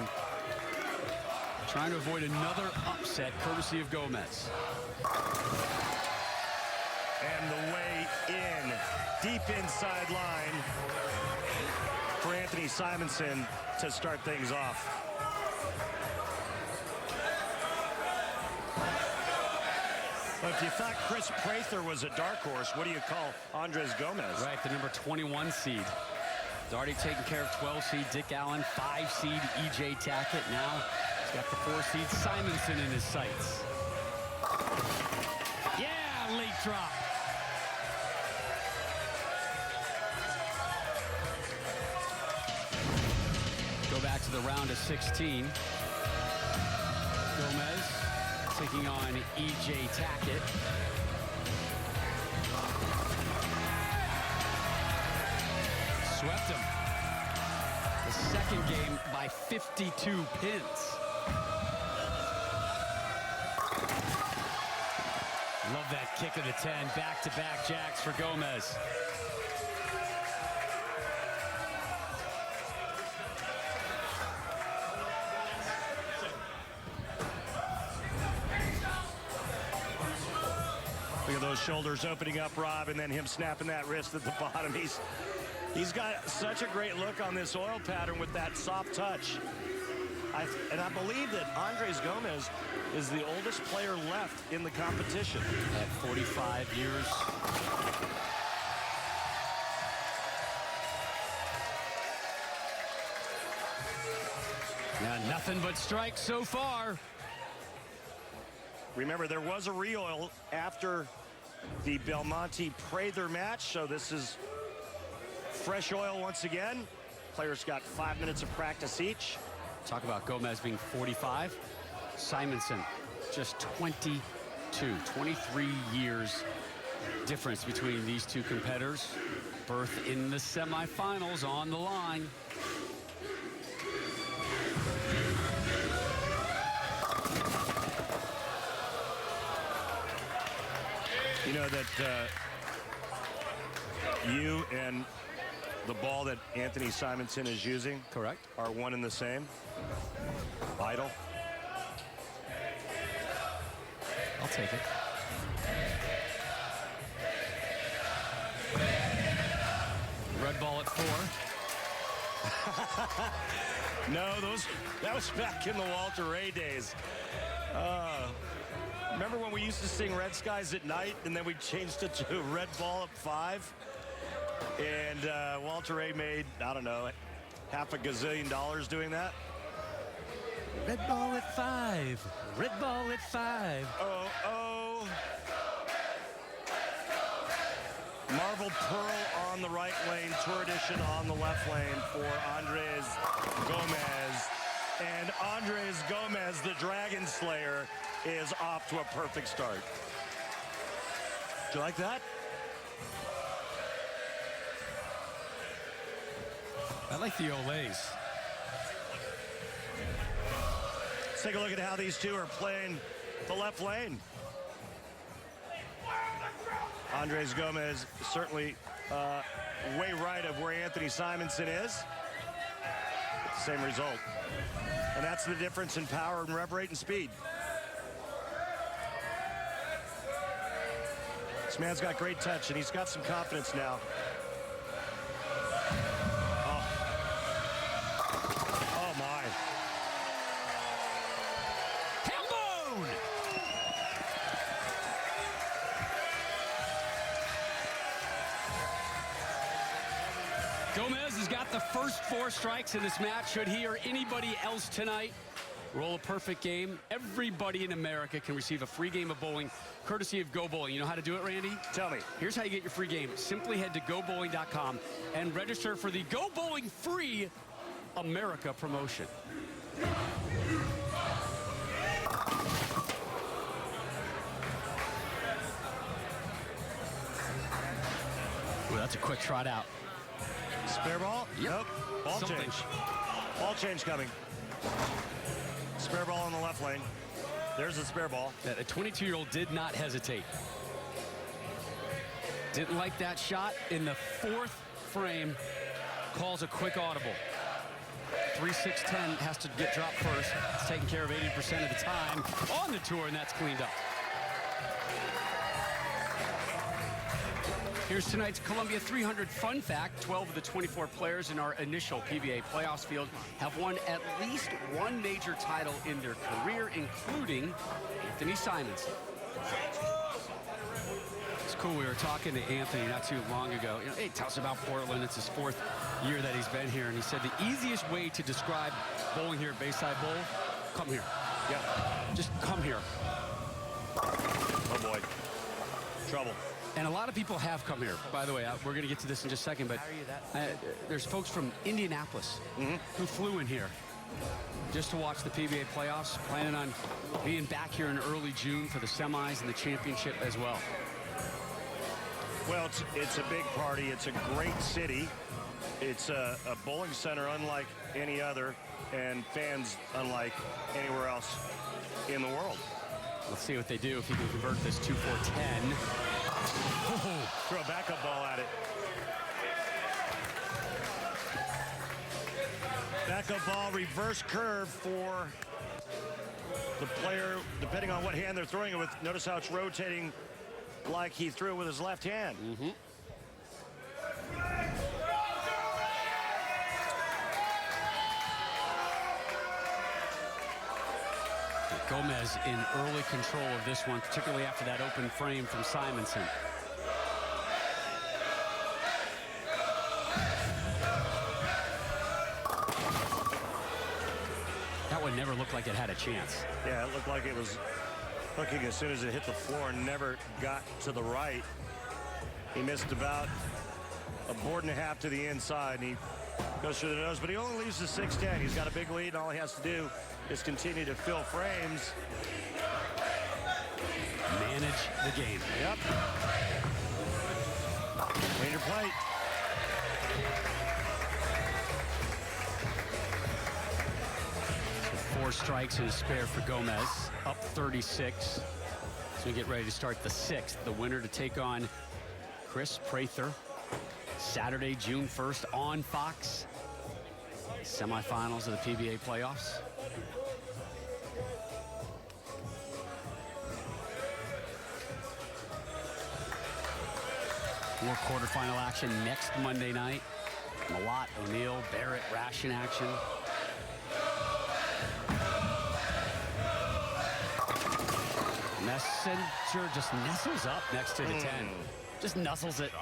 Speaker 1: trying to avoid another upset courtesy of Gomez.
Speaker 3: And the way in, deep inside line for Anthony Simonson to start things off. But if you thought Chris Prather was a dark horse, what do you call Andres Gomez?
Speaker 1: Right, the number 21 seed. He's already taken care of 12 seed Dick Allen, 5 seed E.J. Tackett. Now he's got the 4 seed Simonson in his sights. Yeah, late drop. Go back to the round of 16. Gomez taking on E.J. Tackett. Swept him. The second game by 52 pins. Love that kick of the 10. Back-to-back jacks for Gomez.
Speaker 3: Look at those shoulders opening up, Rob, and then him snapping that wrist at the bottom. He's got such a great look on this oil pattern with that soft touch. I believe that Andres Gomez is the oldest player left in the competition.
Speaker 1: At 45 years. Yeah, nothing but strikes so far.
Speaker 3: Remember, there was a re-oil after the Belmonte Prather match, so this is fresh oil once again. Players got 5 minutes of practice each.
Speaker 1: Talk about Gomez being 45. Simonson, just 22. 23 years difference between these two competitors. Berth in the semifinals on the line.
Speaker 3: You know that you and the ball that Anthony Simonson is using,
Speaker 1: correct,
Speaker 3: are one and the same. Vital.
Speaker 1: I'll take it. Red ball at 4.
Speaker 3: No, that was back in the Walter Ray days. Remember when we used to sing Red Skies at night, and then we changed it to Red Ball at 5? And Walter Ray made, I don't know, half a gazillion dollars doing that.
Speaker 1: Red ball at 5. Red ball at 5.
Speaker 3: Oh. Marble Pearl on the right lane, Tour Edition on the left lane for Andres Gomez. And Andres Gomez, the Dragon Slayer, is off to a perfect start. Do you like that?
Speaker 1: I like the Olays.
Speaker 3: Let's take a look at how these two are playing the left lane. Andres Gomez certainly way right of where Anthony Simonson is. Same result. And that's the difference in power and rev rate and speed. This man's got great touch, and he's got some confidence now. Oh my.
Speaker 1: Hambone! Gomez has got the first 4 strikes in this match. Should he or anybody else tonight roll a perfect game, everybody in America can receive a free game of bowling courtesy of Go Bowling. You know how to do it, Randy?
Speaker 3: Tell me.
Speaker 1: Here's how you get your free game. Simply head to gobowling.com and register for the Go Bowling Free America promotion. Ooh, that's a quick trot out.
Speaker 3: Spare ball?
Speaker 1: Yep.
Speaker 3: Nope. Ball
Speaker 1: Something.
Speaker 3: change. Ball change coming. Spare ball on the left lane. There's the spare ball.
Speaker 1: The 22-year-old did not hesitate. Didn't like that shot. In the 4th frame, calls a quick audible. 3-6-10 has to get dropped first. It's taken care of 80% of the time on the tour, and that's cleaned up. Here's tonight's Columbia 300 fun fact. 12 of the 24 players in our initial PBA playoffs field have won at least one major title in their career, including Anthony Simonson. It's cool. We were talking to Anthony not too long ago. You know, hey, tell us about Portland. It's his 4th year that he's been here, and he said the easiest way to describe bowling here at Bayside Bowl, come here.
Speaker 3: Yeah.
Speaker 1: Just come here.
Speaker 3: Oh boy. Trouble.
Speaker 1: And a lot of people have come here. By the way, we're going to get to this in just a second, but there's folks from Indianapolis who flew in here just to watch the PBA playoffs, planning on being back here in early June for the semis and the championship as well.
Speaker 3: Well, it's a big party. It's a great city. It's a bowling center unlike any other, and fans unlike anywhere else in the world.
Speaker 1: Let's see what they do if he can convert this 2-4-10.
Speaker 3: Oh, throw a backup ball at it. Backup ball, reverse curve for the player, depending on what hand they're throwing it with. Notice how it's rotating like he threw it with his left hand.
Speaker 1: Gomez in early control of this one, particularly after that open frame from Simonson. That one never looked like it had a chance.
Speaker 3: Yeah, it looked like it was hooking as soon as it hit the floor and never got to the right. He missed about a board and a half to the inside, and he goes through the nose, but he only leaves the 6-10. He's got a big lead, and all he has to do is continue to fill frames.
Speaker 1: Manage the game.
Speaker 3: Yep. Clean your plate.
Speaker 1: So 4 strikes and a spare for Gomez. Up 36. So we get ready to start the 6th. The winner to take on Chris Prather. Saturday, June 1st on Fox. Semifinals of the PBA playoffs. More quarterfinal action next Monday night. Malott, O'Neill, Barrett, Ration action. Messenger just nestles up next to the 10. Just nuzzles it.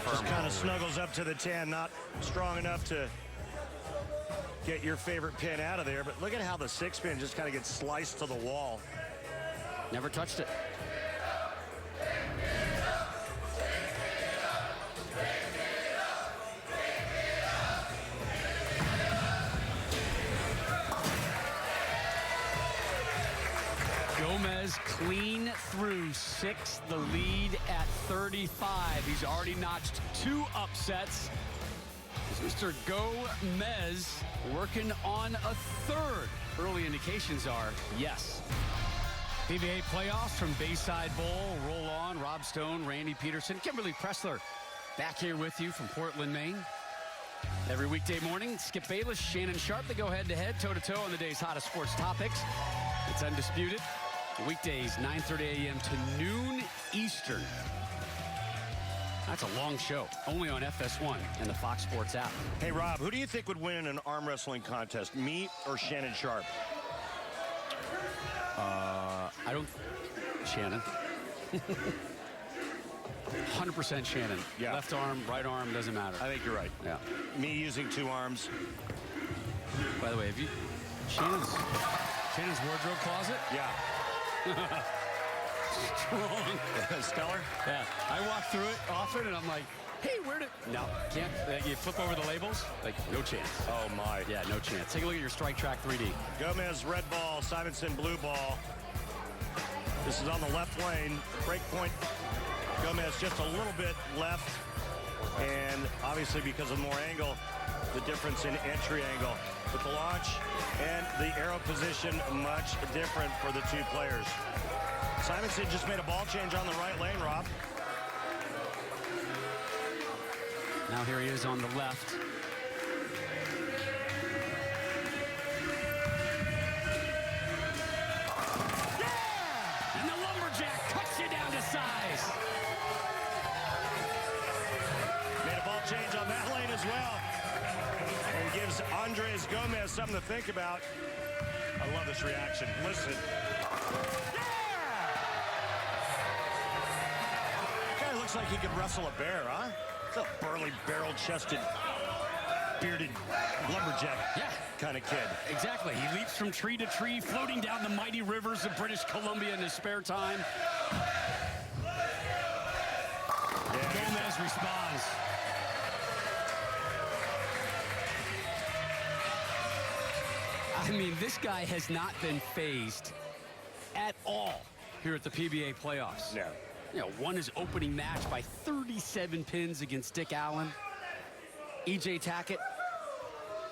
Speaker 3: Just kind of snuggles up to the 10, not strong enough to get your favorite pin out of there. But look at how the 6-pin just kind of gets sliced to the wall.
Speaker 1: Never touched it. Gomez clean through 6, the lead at 35. He's already notched 2 upsets. Mr. Gomez working on a 3rd. Early indications are yes. PBA playoffs from Bayside Bowl. Roll on. Rob Stone, Randy Peterson, Kimberly Pressler back here with you from Portland, Maine. Every weekday morning, Skip Bayless, Shannon Sharp, they go head-to-head, toe-to-toe on the day's hottest sports topics. It's undisputed. Weekdays, 9:30 a.m. to noon Eastern. That's a long show, only on FS1 and the Fox Sports app.
Speaker 3: Hey, Rob, who do you think would win in an arm wrestling contest, me or Shannon Sharp?
Speaker 1: I don't... Shannon. 100% Shannon.
Speaker 3: Yeah.
Speaker 1: Left arm, right arm, doesn't matter.
Speaker 3: I think you're right.
Speaker 1: Yeah.
Speaker 3: Me using 2 arms.
Speaker 1: By the way, have you... Shannon's wardrobe closet?
Speaker 3: Yeah.
Speaker 1: Strong.
Speaker 3: Stellar?
Speaker 1: Yeah. I walk through it often, and I'm like, hey, where did... No, can't. You flip over the labels? Like, no chance.
Speaker 3: Oh, my.
Speaker 1: Yeah, no chance. Take a look at your Strike Track 3D.
Speaker 3: Gomez, red ball. Simonson, blue ball. This is on the left lane. Break point. Gomez just a little bit left. And obviously, because of more angle, the difference in entry angle. With the launch and the arrow position, much different for the 2 players. Simonson just made a ball change on the right lane, Rob.
Speaker 1: Now here he is on the left. Yeah! And the lumberjack cuts you down to size.
Speaker 3: Made a ball change on that lane as well. And gives Andres Gomez something to think about. I love this reaction. Listen. Guy looks like he could wrestle a bear, huh? It's a burly, barrel-chested, bearded lumberjack kind of kid.
Speaker 1: Exactly. He leaps from tree to tree, floating down the mighty rivers of British Columbia in his spare time.
Speaker 3: Yeah,
Speaker 1: Gomez responds. I mean, this guy has not been phased at all here at the PBA playoffs.
Speaker 3: No.
Speaker 1: You know, won his opening match by 37 pins against Dick Allen. E.J. Tackett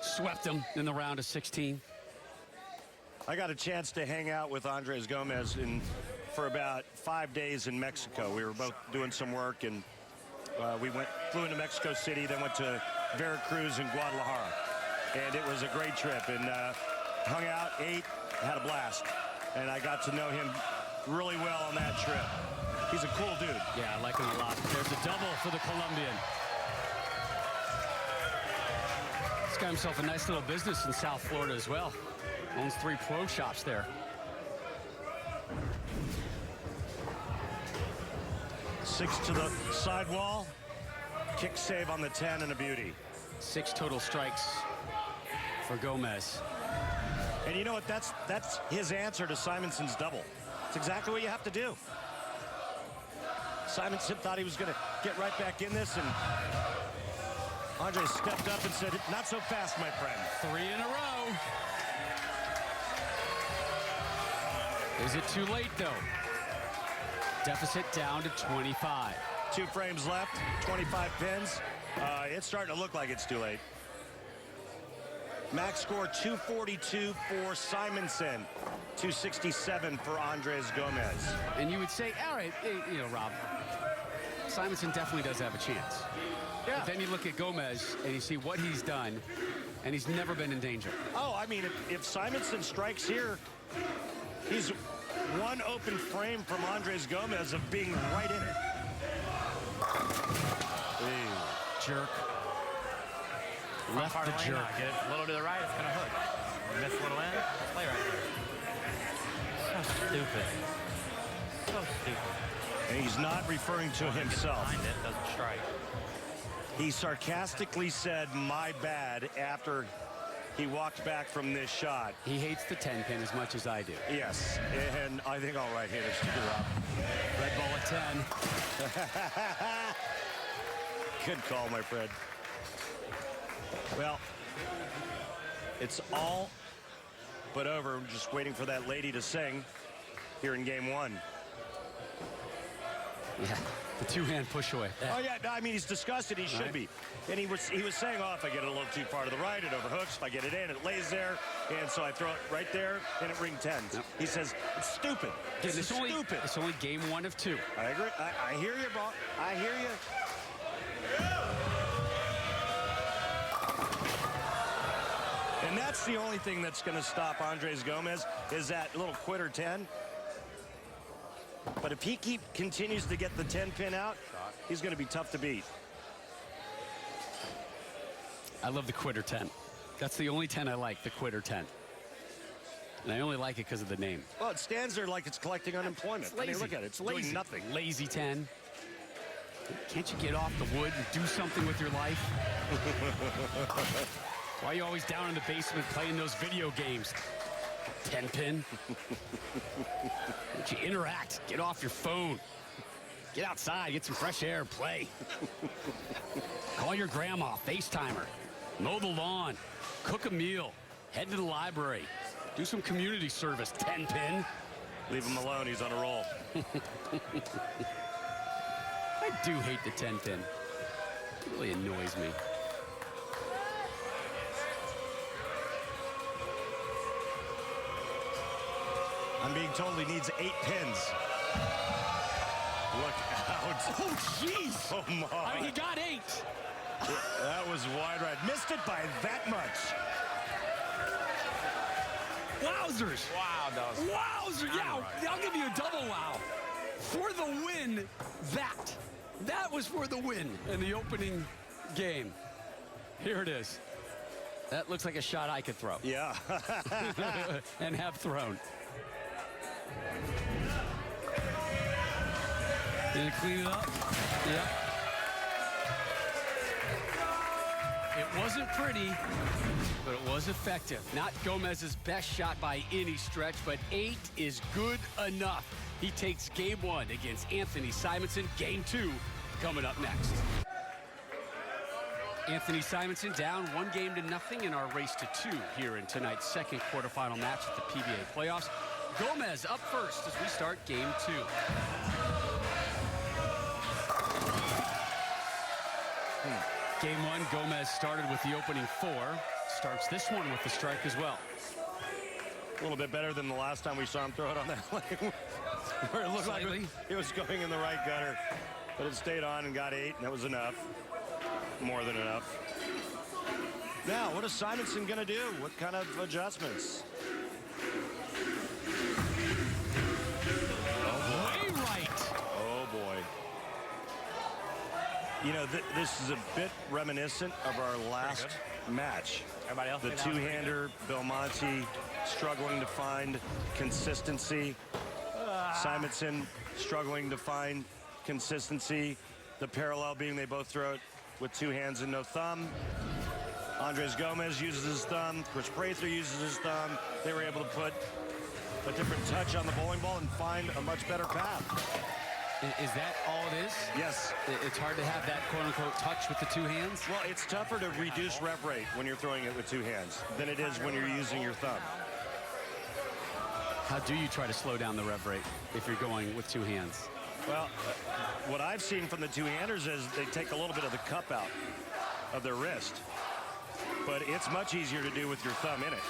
Speaker 1: swept him in the round of 16.
Speaker 3: I got a chance to hang out with Andres Gomez for about 5 days in Mexico. We were both doing some work, and we flew into Mexico City, then went to Veracruz and Guadalajara. And it was a great trip, and hung out, ate, had a blast. And I got to know him really well on that trip. He's a cool dude.
Speaker 1: Yeah, I like him a lot. There's a double for the Colombian. He's got himself a nice little business in South Florida as well. Owns 3 pro shops there.
Speaker 3: 6 to the sidewall. Kick save on the 10 and a beauty.
Speaker 1: 6 total strikes for Gomez.
Speaker 3: And you know what? That's his answer to Simonson's double. It's exactly what you have to do. Simonson thought he was going to get right back in this, and Andre stepped up and said, "Not so fast, my friend."
Speaker 1: 3 in a row. Is it too late, though? Deficit down to 25.
Speaker 3: 2 frames left, 25 pins. It's starting to look like it's too late. Max score 242 for Simonson, 267 for Andres Gomez.
Speaker 1: And you would say, all right, you know, Rob, Simonson definitely does have a chance.
Speaker 3: Yeah.
Speaker 1: But then you look at Gomez and you see what he's done, and he's never been in danger.
Speaker 3: Oh, I mean, if Simonson strikes here, he's 1 open frame from Andres Gomez of being right in it.
Speaker 1: Jerk. Left the jerk.
Speaker 6: Get it a little to the right, it's going to hook. Miss a little in, play right there. So stupid. So stupid.
Speaker 3: And he's not referring to himself.
Speaker 6: Behind it, doesn't strike.
Speaker 3: He sarcastically said, "My bad," after he walked back from this shot.
Speaker 1: He hates the 10 pin as much as I do.
Speaker 3: Yes, and I think all right-handers do, Rob.
Speaker 1: Red ball at 10.
Speaker 3: Good call, my friend. Well, it's all but over. We're just waiting for that lady to sing here in game 1.
Speaker 1: Yeah, the 2-hand push away.
Speaker 3: Oh yeah, no, I mean, he's disgusted. He should be. And he was saying, "Oh, if I get it a little too far to the right, it overhooks. If I get it in, it lays there, and so I throw it right there, and it ring 10s."
Speaker 1: Yep.
Speaker 3: He says, "It's stupid.
Speaker 1: Again,
Speaker 3: It's stupid."
Speaker 1: It's only game 1 of 2.
Speaker 3: I agree. I hear you, bro. I hear you. And that's the only thing that's going to stop Andres Gomez is that little quitter 10. But if he continues to get the 10 pin out, he's going to be tough to beat.
Speaker 1: I love the quitter 10. That's the only 10 I like, the quitter 10. And I only like it because of the name.
Speaker 3: Well, it stands there like it's collecting unemployment.
Speaker 1: It's lazy.
Speaker 3: I mean, look at it. It's
Speaker 1: lazy.
Speaker 3: doing nothing.
Speaker 1: Lazy 10. Can't you get off the wood and do something with your life? Why are you always down in the basement playing those video games? 10 pin. Don't you interact? Get off your phone. Get outside, get some fresh air, play. Call your grandma, FaceTime her. Mow the lawn. Cook a meal. Head to the library. Do some community service, 10 pin.
Speaker 3: Leave him alone. He's on a roll.
Speaker 1: I do hate the 10 pin. It really annoys me.
Speaker 3: I'm being told he needs 8 pins. Look out.
Speaker 1: Oh, jeez.
Speaker 3: Oh, my.
Speaker 1: I mean, he got 8.
Speaker 3: That was wide right. Missed it by that much.
Speaker 1: Wowzers.
Speaker 6: Wow, those.
Speaker 1: Wowzers. Yeah, I'll give you a double wow. For the win, that was for the win in the opening game. Here it is. That looks like a shot I could throw.
Speaker 3: Yeah.
Speaker 1: And have thrown. Did it clean it up? Yeah. It wasn't pretty, but it was effective. Not Gomez's best shot by any stretch, but 8 is good enough. He takes game 1 against Anthony Simonson. Game 2 coming up next. Anthony Simonson down 1-0 in our race to 2 here in tonight's second quarterfinal match at the PBA playoffs. Gomez up first as we start game 2. Game 1, Gomez started with the opening 4. Starts this one with the strike as well.
Speaker 3: A little bit better than the last time we saw him throw it on that lane, where it looked like it was going in the right gutter. But it stayed on and got 8, and that was enough. More than enough. Now, what is Simonson going to do? What kind of adjustments?
Speaker 1: Way right.
Speaker 3: Oh, boy. You know, this is a bit reminiscent of our last match.
Speaker 6: Everybody else
Speaker 3: The
Speaker 6: think that was pretty
Speaker 3: two-hander, Belmonte struggling to find consistency. Simonson struggling to find consistency. The parallel being they both throw it with two hands and no thumb. Andres Gomez uses his thumb. Chris Prather uses his thumb. They were able to put a different touch on the bowling ball and find a much better path.
Speaker 1: Is that all it is?
Speaker 3: Yes.
Speaker 1: It's hard to have that quote-unquote touch with the two hands?
Speaker 3: Well, it's tougher to reduce rev rate when you're throwing it with two hands than it is when you're using your thumb.
Speaker 1: How do you try to slow down the rev rate if you're going with two hands?
Speaker 3: Well, what I've seen from the two-handers is they take a little bit of the cup out of their wrist. But it's much easier to do with your thumb in it.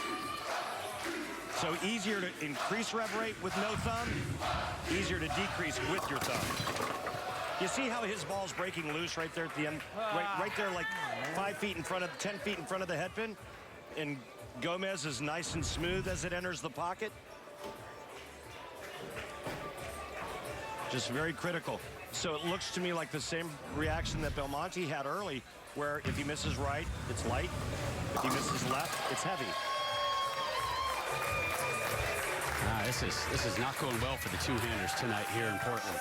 Speaker 3: So easier to increase rev rate with no thumb, easier to decrease with your thumb. You see how his ball's breaking loose right there at the end? Right there, like 5 feet in front of, 10 feet in front of the headpin? And Gomez is nice and smooth as it enters the pocket. Just very critical. So it looks to me like the same reaction that Belmonte had early, where if he misses right, it's light. If he misses left, it's heavy.
Speaker 1: This is not going well for the two-handers tonight here in Portland.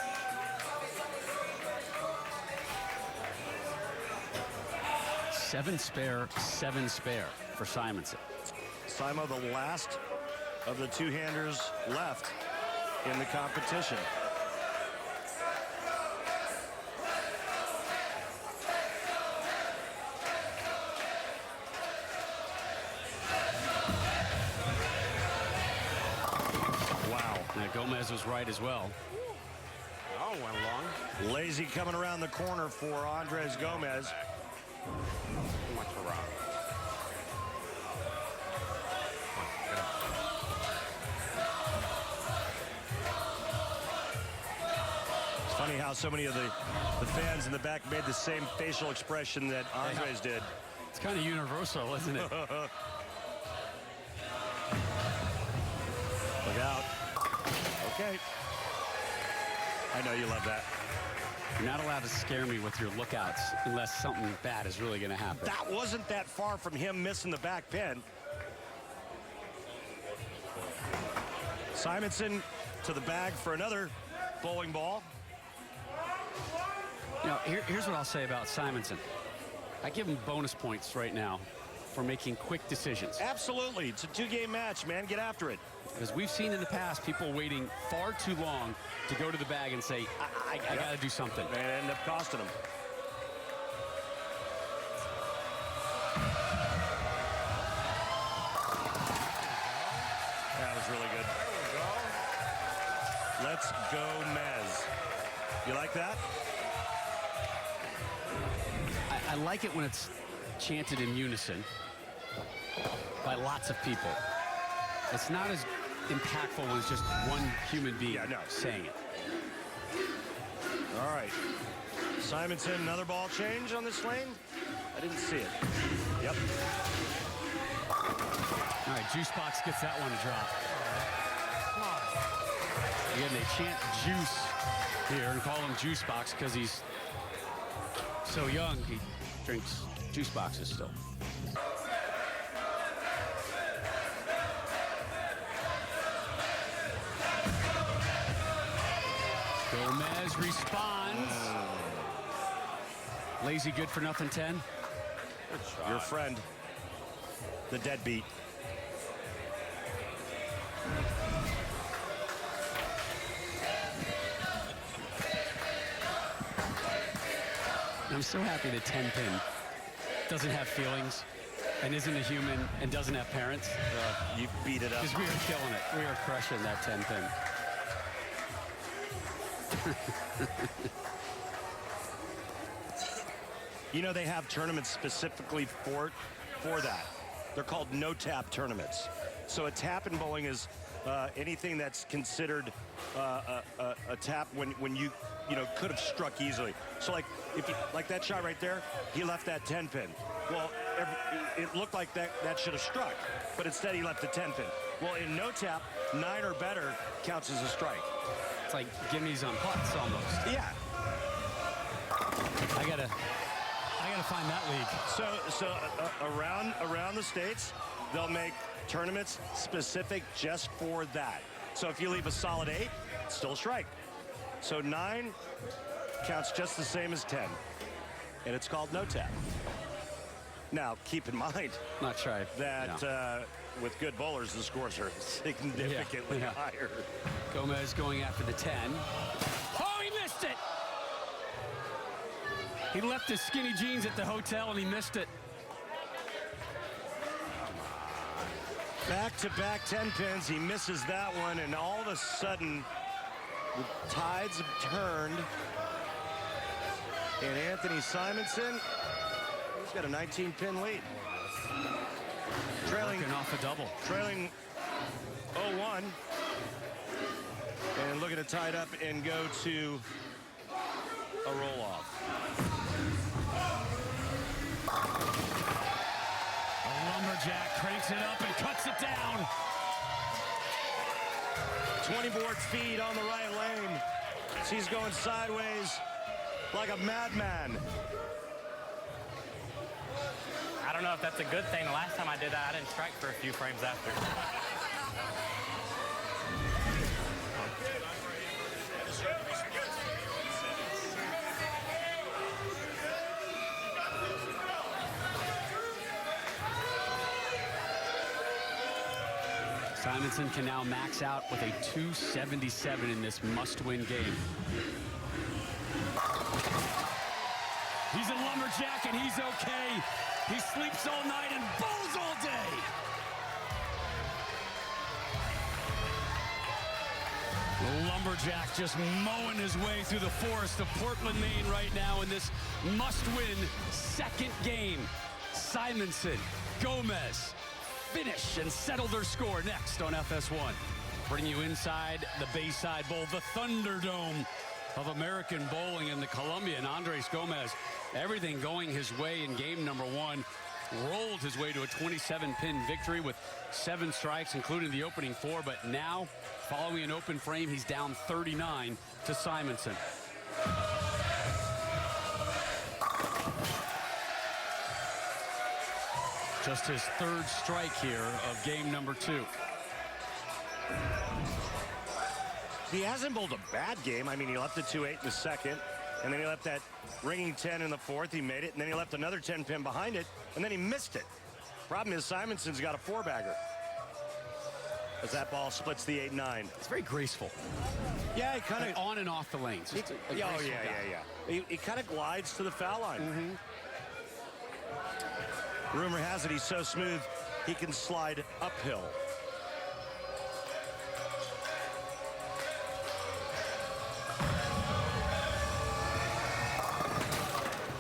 Speaker 1: Seven spare for Simonson.
Speaker 3: Simo, the last of the two-handers left in the competition.
Speaker 1: Gomez was right as well.
Speaker 6: Oh, went long.
Speaker 3: Lazy coming around the corner for Andres Gomez.
Speaker 6: Too much for Rob.
Speaker 3: It's funny how so many of the fans in the back made the same facial expression that Andres did.
Speaker 1: It's kind of universal, isn't it?
Speaker 3: Look out. Okay. I know you love that.
Speaker 1: You're not allowed to scare me with your lookouts unless something bad is really going to happen.
Speaker 3: That wasn't that far from him missing the back pin. Simonson to the bag for another bowling ball.
Speaker 1: You know, here's what I'll say about Simonson. I give him bonus points right now for making quick decisions.
Speaker 3: Absolutely. It's a two-game match, man. Get after it.
Speaker 1: Because we've seen in the past people waiting far too long to go to the bag and say, I got to do something.
Speaker 3: And it ended up costing him. That was really good. Let's go, Mez. You like that?
Speaker 1: I like it when it's chanted in unison by lots of people. It's not as impactful when it's just one human being saying it.
Speaker 3: All right. Simonson, another ball change on this lane? I didn't see it. Yep.
Speaker 1: All right, Juice Box gets that one to drop. Again, they chant Juice here and call him Juice Box because he's so young. He drinks juice boxes still. Gomez responds. Lazy good for nothing 10.
Speaker 3: Your friend, the deadbeat.
Speaker 1: I'm so happy that 10 pin doesn't have feelings and isn't a human and doesn't have parents.
Speaker 3: You beat it up.
Speaker 1: Because we are killing it. We are crushing that 10 pin.
Speaker 3: You know, they have tournaments specifically for that. They're called no-tap tournaments. So a tap in bowling is anything that's considered a tap when you could have struck easily. So like that shot right there, he left that 10 pin. Well, it looked like that should have struck, but instead he left the 10 pin. Well, in no tap, 9 or better counts as a strike.
Speaker 1: It's like gimmies on putts almost.
Speaker 3: Yeah.
Speaker 1: I I got to find that league.
Speaker 3: Around the states, they'll make tournaments specific just for that. So if you leave a solid 8, it's still a strike. So 9 counts just the same as 10. And it's called no tap. Now, keep in mind that with good bowlers, the scores are significantly higher.
Speaker 1: Gomez going after the 10. Oh, he missed it! He left his skinny jeans at the hotel and he missed it.
Speaker 3: Back-to-back 10 pins. He misses that one, and all of a sudden, the tides have turned. And Anthony Simonson, he's got a 19-pin lead. Trailing
Speaker 1: off a double.
Speaker 3: Trailing 0-1. And looking to tie it up and go to a roll-off.
Speaker 1: Lumberjack cranks it up and cuts it down.
Speaker 3: 20-board feed on the right lane. He's going sideways like a madman.
Speaker 6: I don't know if that's a good thing. The last time I did that, I didn't strike for a few frames after.
Speaker 1: Simonson can now max out with a 277 in this must-win game. He's a lumberjack and he's okay. He sleeps all night and bowls all day. The lumberjack just mowing his way through the forest of Portland, Maine right now in this must-win second game. Simonson, Gomez, finish and settle their score next on FS1. Bring you inside the Bayside Bowl, the Thunderdome of American bowling in the Colombian. Andres Gomez, everything going his way in game number 1. Rolled his way to a 27-pin victory with 7 strikes, including the opening 4. But now, following an open frame, he's down 39 to Simonson. Just his 3rd strike here of game number 2.
Speaker 3: He hasn't bowled a bad game. I mean, he left the 2-8 in the second, and then he left that ringing 10 in the 4th. He made it, and then he left another 10-pin behind it, and then he missed it. Problem is, Simonson's got a 4-bagger. As that ball splits the 8-9.
Speaker 1: It's very graceful.
Speaker 3: Yeah, he kind of
Speaker 1: on and off the lanes.
Speaker 3: He kind of glides to the foul line. Rumor has it he's so smooth he can slide uphill.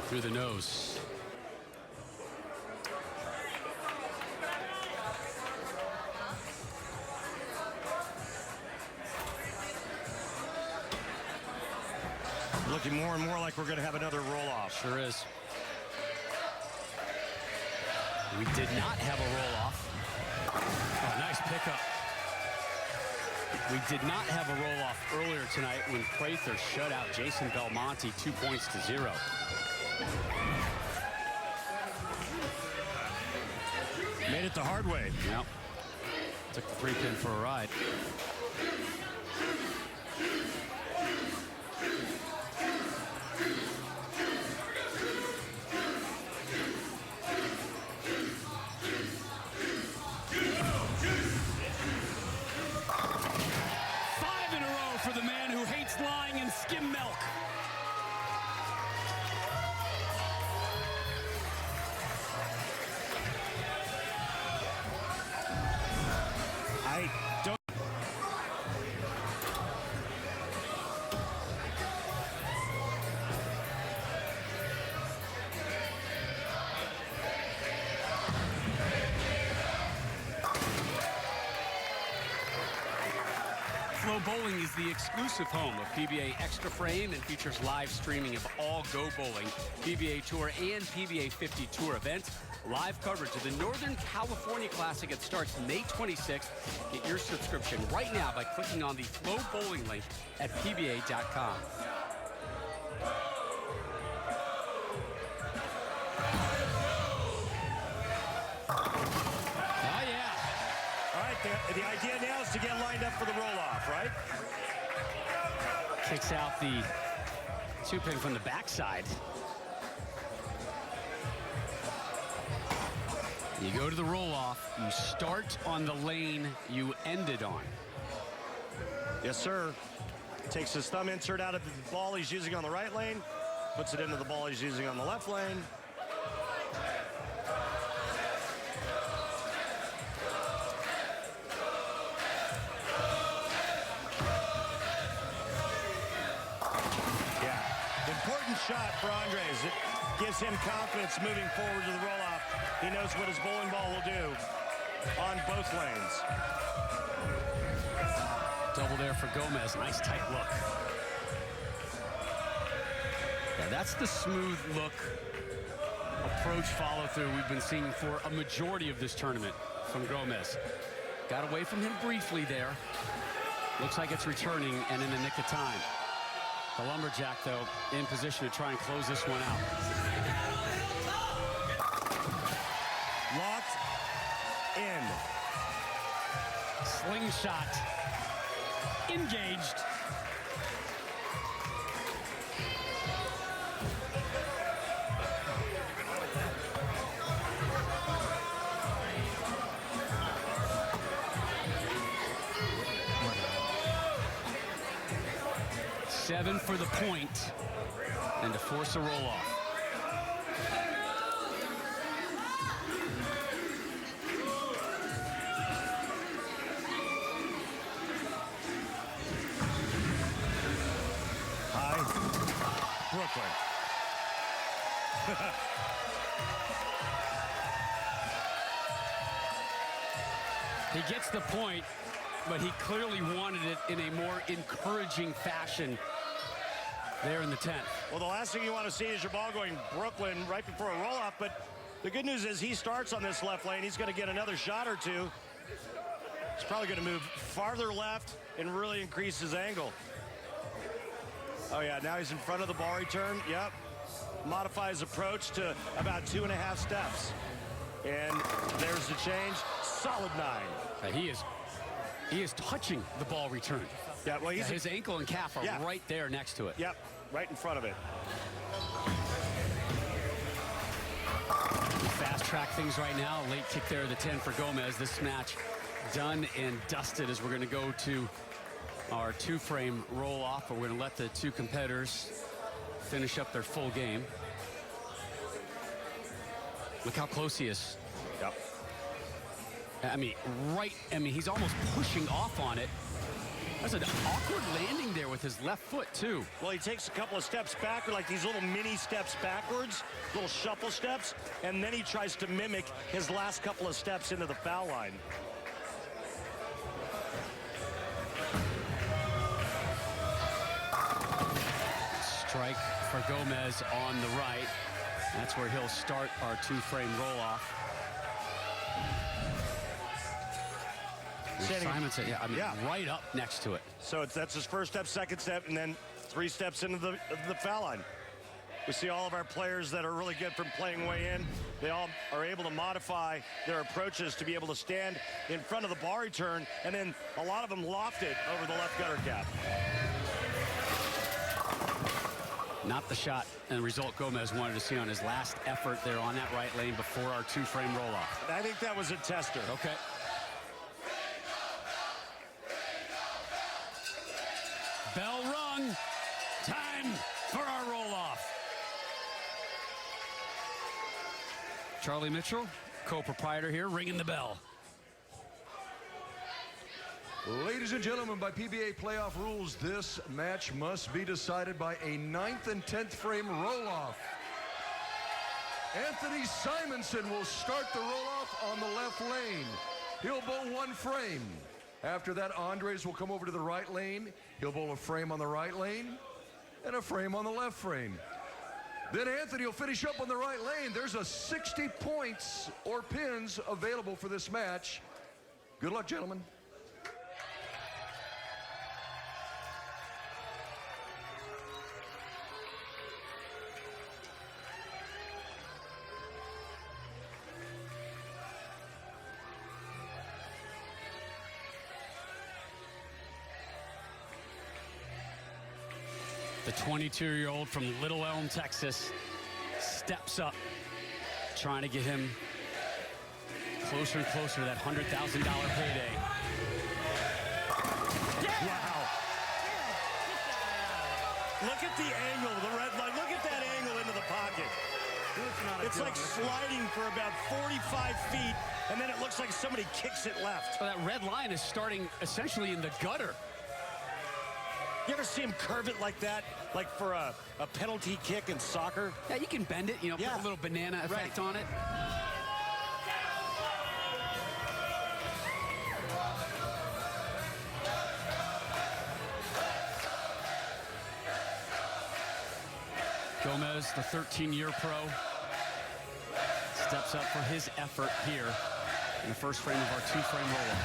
Speaker 1: Through the nose.
Speaker 3: Looking more and more like we're going to have another roll-off.
Speaker 1: Sure is. We did not have a roll-off. Oh, nice pickup. We did not have a roll-off earlier tonight when Prather shut out Jason Belmonte 2 points to 0.
Speaker 3: Made it the hard way.
Speaker 1: Yep. Took the 3-pin for a ride. Lying in skim milk.
Speaker 3: I don't.
Speaker 1: Flow Bowling is the exclusive home of PBA Extra Frame and features live streaming of all Go Bowling, PBA Tour, and PBA 50 Tour events. Live coverage of the Northern California Classic. It starts May 26th. Get your subscription right now by clicking on the Flow Bowling link at PBA.com.
Speaker 3: the idea now is to get lined up for the roll-off, right?
Speaker 1: Kicks out the 2-pin from the backside. You go to the roll-off. You start on the lane you ended on.
Speaker 3: Yes, sir. Takes his thumb insert out of the ball he's using on the right lane, puts it into the ball he's using on the left lane. Yeah, important shot for Andres. It gives him confidence moving forward to the roll-off. He knows what his bowling ball will do on both lanes.
Speaker 1: Double there for Gomez. Nice tight look. Yeah, that's the smooth look, approach, follow through we've been seeing for a majority of this tournament from Gomez. Got away from him briefly there. Looks like it's returning and in the nick of time. The Lumberjack, though, in position to try and close this one out.
Speaker 3: Locked in.
Speaker 1: Slingshot. Engaged. Seven for the point, and to force a roll-off.
Speaker 3: Brooklyn.
Speaker 1: He gets the point, but he clearly wanted it in a more encouraging fashion there in the 10th.
Speaker 3: Well, the last thing you want to see is your ball going Brooklyn right before a roll-off, but the good news is he starts on this left lane. He's going to get another shot or two. He's probably going to move farther left and really increase his angle. Oh, yeah, now he's in front of the ball return. Yep. Modify his approach to about 2.5 steps. And there's the change. Solid 9.
Speaker 1: He is touching the ball return.
Speaker 3: Yeah, well,
Speaker 1: his ankle and calf are right there next to it.
Speaker 3: Yep, right in front of it.
Speaker 1: Fast track things right now. Late kick there, the 10 for Gomez. This match done and dusted as we're going to go to our 2-frame roll-off, but we're going to let the two competitors finish up their full game. Look how close he is.
Speaker 3: Yep.
Speaker 1: He's almost pushing off on it. That's an awkward landing there with his left foot, too.
Speaker 3: Well, he takes a couple of steps backward, like these little mini steps backwards, little shuffle steps, and then he tries to mimic his last couple of steps into the foul line.
Speaker 1: Strike for Gomez on the right. That's where he'll start our 2-frame roll-off. Simonson, right up next to it.
Speaker 3: So that's his first step, second step, and then 3 steps into the foul line. We see all of our players that are really good from playing way in. They all are able to modify their approaches to be able to stand in front of the ball return, and then a lot of them loft it over the left gutter cap.
Speaker 1: Not the shot and result Gomez wanted to see on his last effort there on that right lane before our 2-frame roll-off.
Speaker 3: I think that was a tester.
Speaker 1: Okay. Bell rung. Time for our roll-off. Charlie Mitchell, co-proprietor here, ringing the bell.
Speaker 2: Ladies and gentlemen, by PBA playoff rules, this match must be decided by a 9th and 10th frame roll-off. Anthony Simonson will start the roll-off on the left lane. He'll bowl 1 frame. After that, Andres will come over to the right lane. He'll bowl a frame on the right lane and a frame on the left frame. Then Anthony will finish up on the right lane. There's a 60 points or pins available for this match. Good luck, gentlemen.
Speaker 1: The 22-year-old from Little Elm, Texas, steps up, trying to get him closer and closer to that $100,000 payday.
Speaker 3: Yeah. Wow. Look at the angle, the red line. Look at that angle into the pocket. It's like sliding for about 45 feet, and then it looks like somebody kicks it left.
Speaker 1: So that red line is starting essentially in the gutter.
Speaker 3: You ever see him curve it like that, like for a penalty kick in soccer?
Speaker 1: Yeah, you can bend it, put a little banana effect on it. Gomez, the 13-year pro, steps up for his effort here in the first frame of our two-frame roll-up.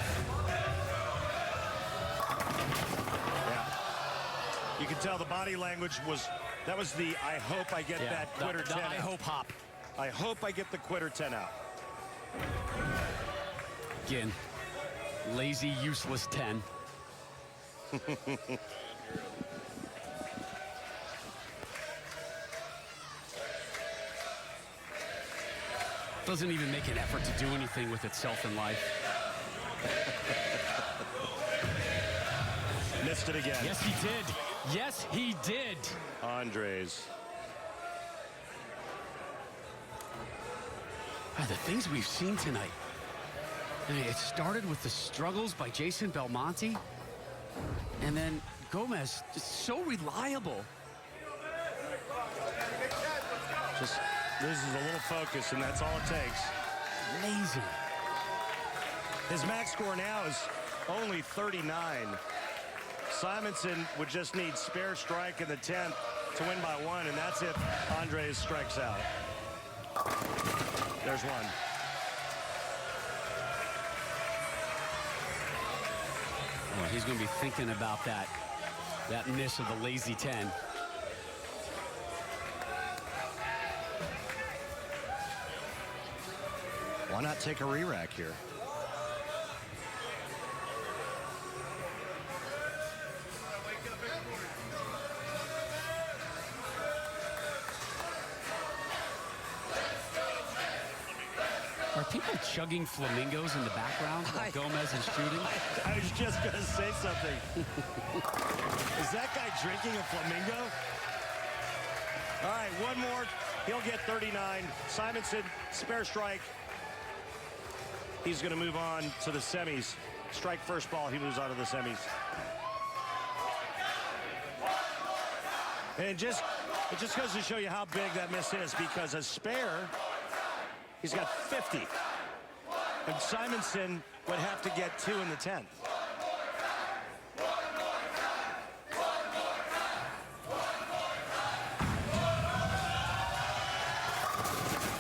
Speaker 3: You can tell the body language was, that was the I hope I get that quitter 10
Speaker 1: I hope hop.
Speaker 3: I hope I get the quitter 10 out.
Speaker 1: Again, lazy, useless 10. Doesn't even make an effort to do anything with itself in life.
Speaker 3: Missed it again.
Speaker 1: Yes, he did. Yes, he did.
Speaker 3: Andres.
Speaker 1: The things we've seen tonight. I mean, it started with the struggles by Jason Belmonte. And then Gomez, just so reliable.
Speaker 3: Just loses a little focus, and that's all it takes.
Speaker 1: Amazing.
Speaker 3: His max score now is only 39. Simonson would just need spare strike in the 10th to win by 1, and that's if Andres strikes out. There's one.
Speaker 1: Well, he's going to be thinking about that miss of the lazy 10.
Speaker 3: Why not take a re-rack here?
Speaker 1: Are people chugging flamingos in the background while Gomez is shooting?
Speaker 3: I was just going to say something. Is that guy drinking a flamingo? All right, one more. He'll get 39. Simonson, spare strike. He's going to move on to the semis. Strike first ball, he moves on to the semis. And it just goes to show you how big that miss is, because a spare, he's got 50. And Simonson would have to get 2 in the 10th.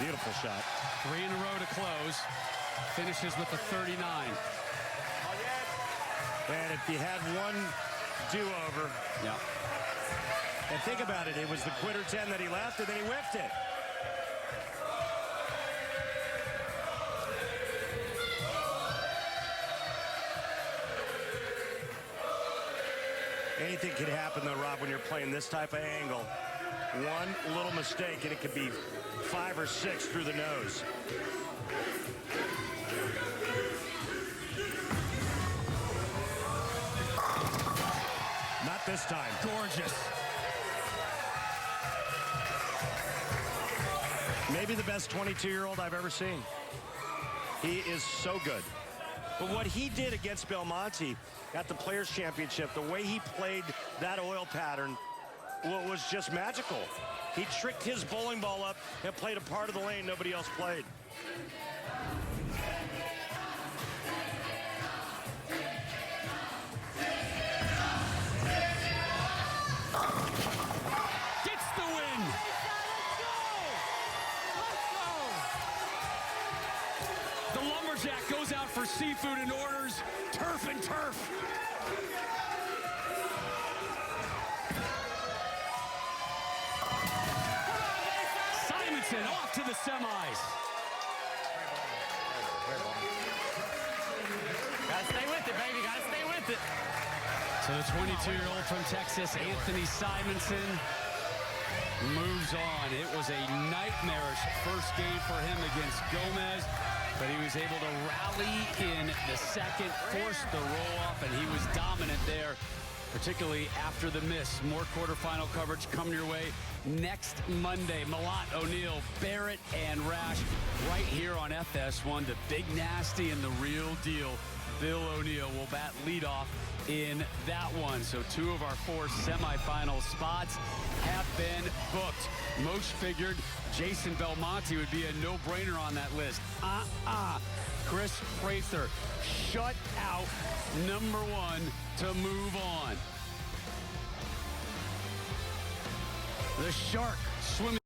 Speaker 3: Beautiful shot.
Speaker 1: 3 in a row to close. Finishes with the 39.
Speaker 3: And if you had one do-over.
Speaker 1: Yeah.
Speaker 3: And think about it, it was the quitter 10 that he left, and then he whiffed it. Anything can happen, though, Rob, when you're playing this type of angle. One little mistake, and it could be 5 or 6 through the nose. Not this time.
Speaker 1: Gorgeous.
Speaker 3: Maybe the best 22-year-old I've ever seen. He is so good. But what he did against Belmonte at the Players' Championship, the way he played that oil pattern, was just magical. He tricked his bowling ball up and played a part of the lane nobody else played.
Speaker 1: Gets the win. The Lumberjack goes out for seafood and orders turf and turf. Simonson off to the semis.
Speaker 6: Gotta stay with it, baby. Gotta stay with it.
Speaker 1: So the 22-year-old from Texas, Anthony Simonson, moves on. It was a nightmarish first game for him against Gomez, but he was able to rally in the second, forced the roll-off, and he was dominant there, particularly after the miss. More quarterfinal coverage coming your way next Monday. Malott, O'Neal, Barrett, and Rash right here on FS1. The Big Nasty and the Real Deal. Bill O'Neal will bat leadoff in that one. So 2 of our 4 semifinal spots have been booked. Most figured Jason Belmonte would be a no-brainer on that list. Chris Prather shut out number 1 to move on. The Shark swimming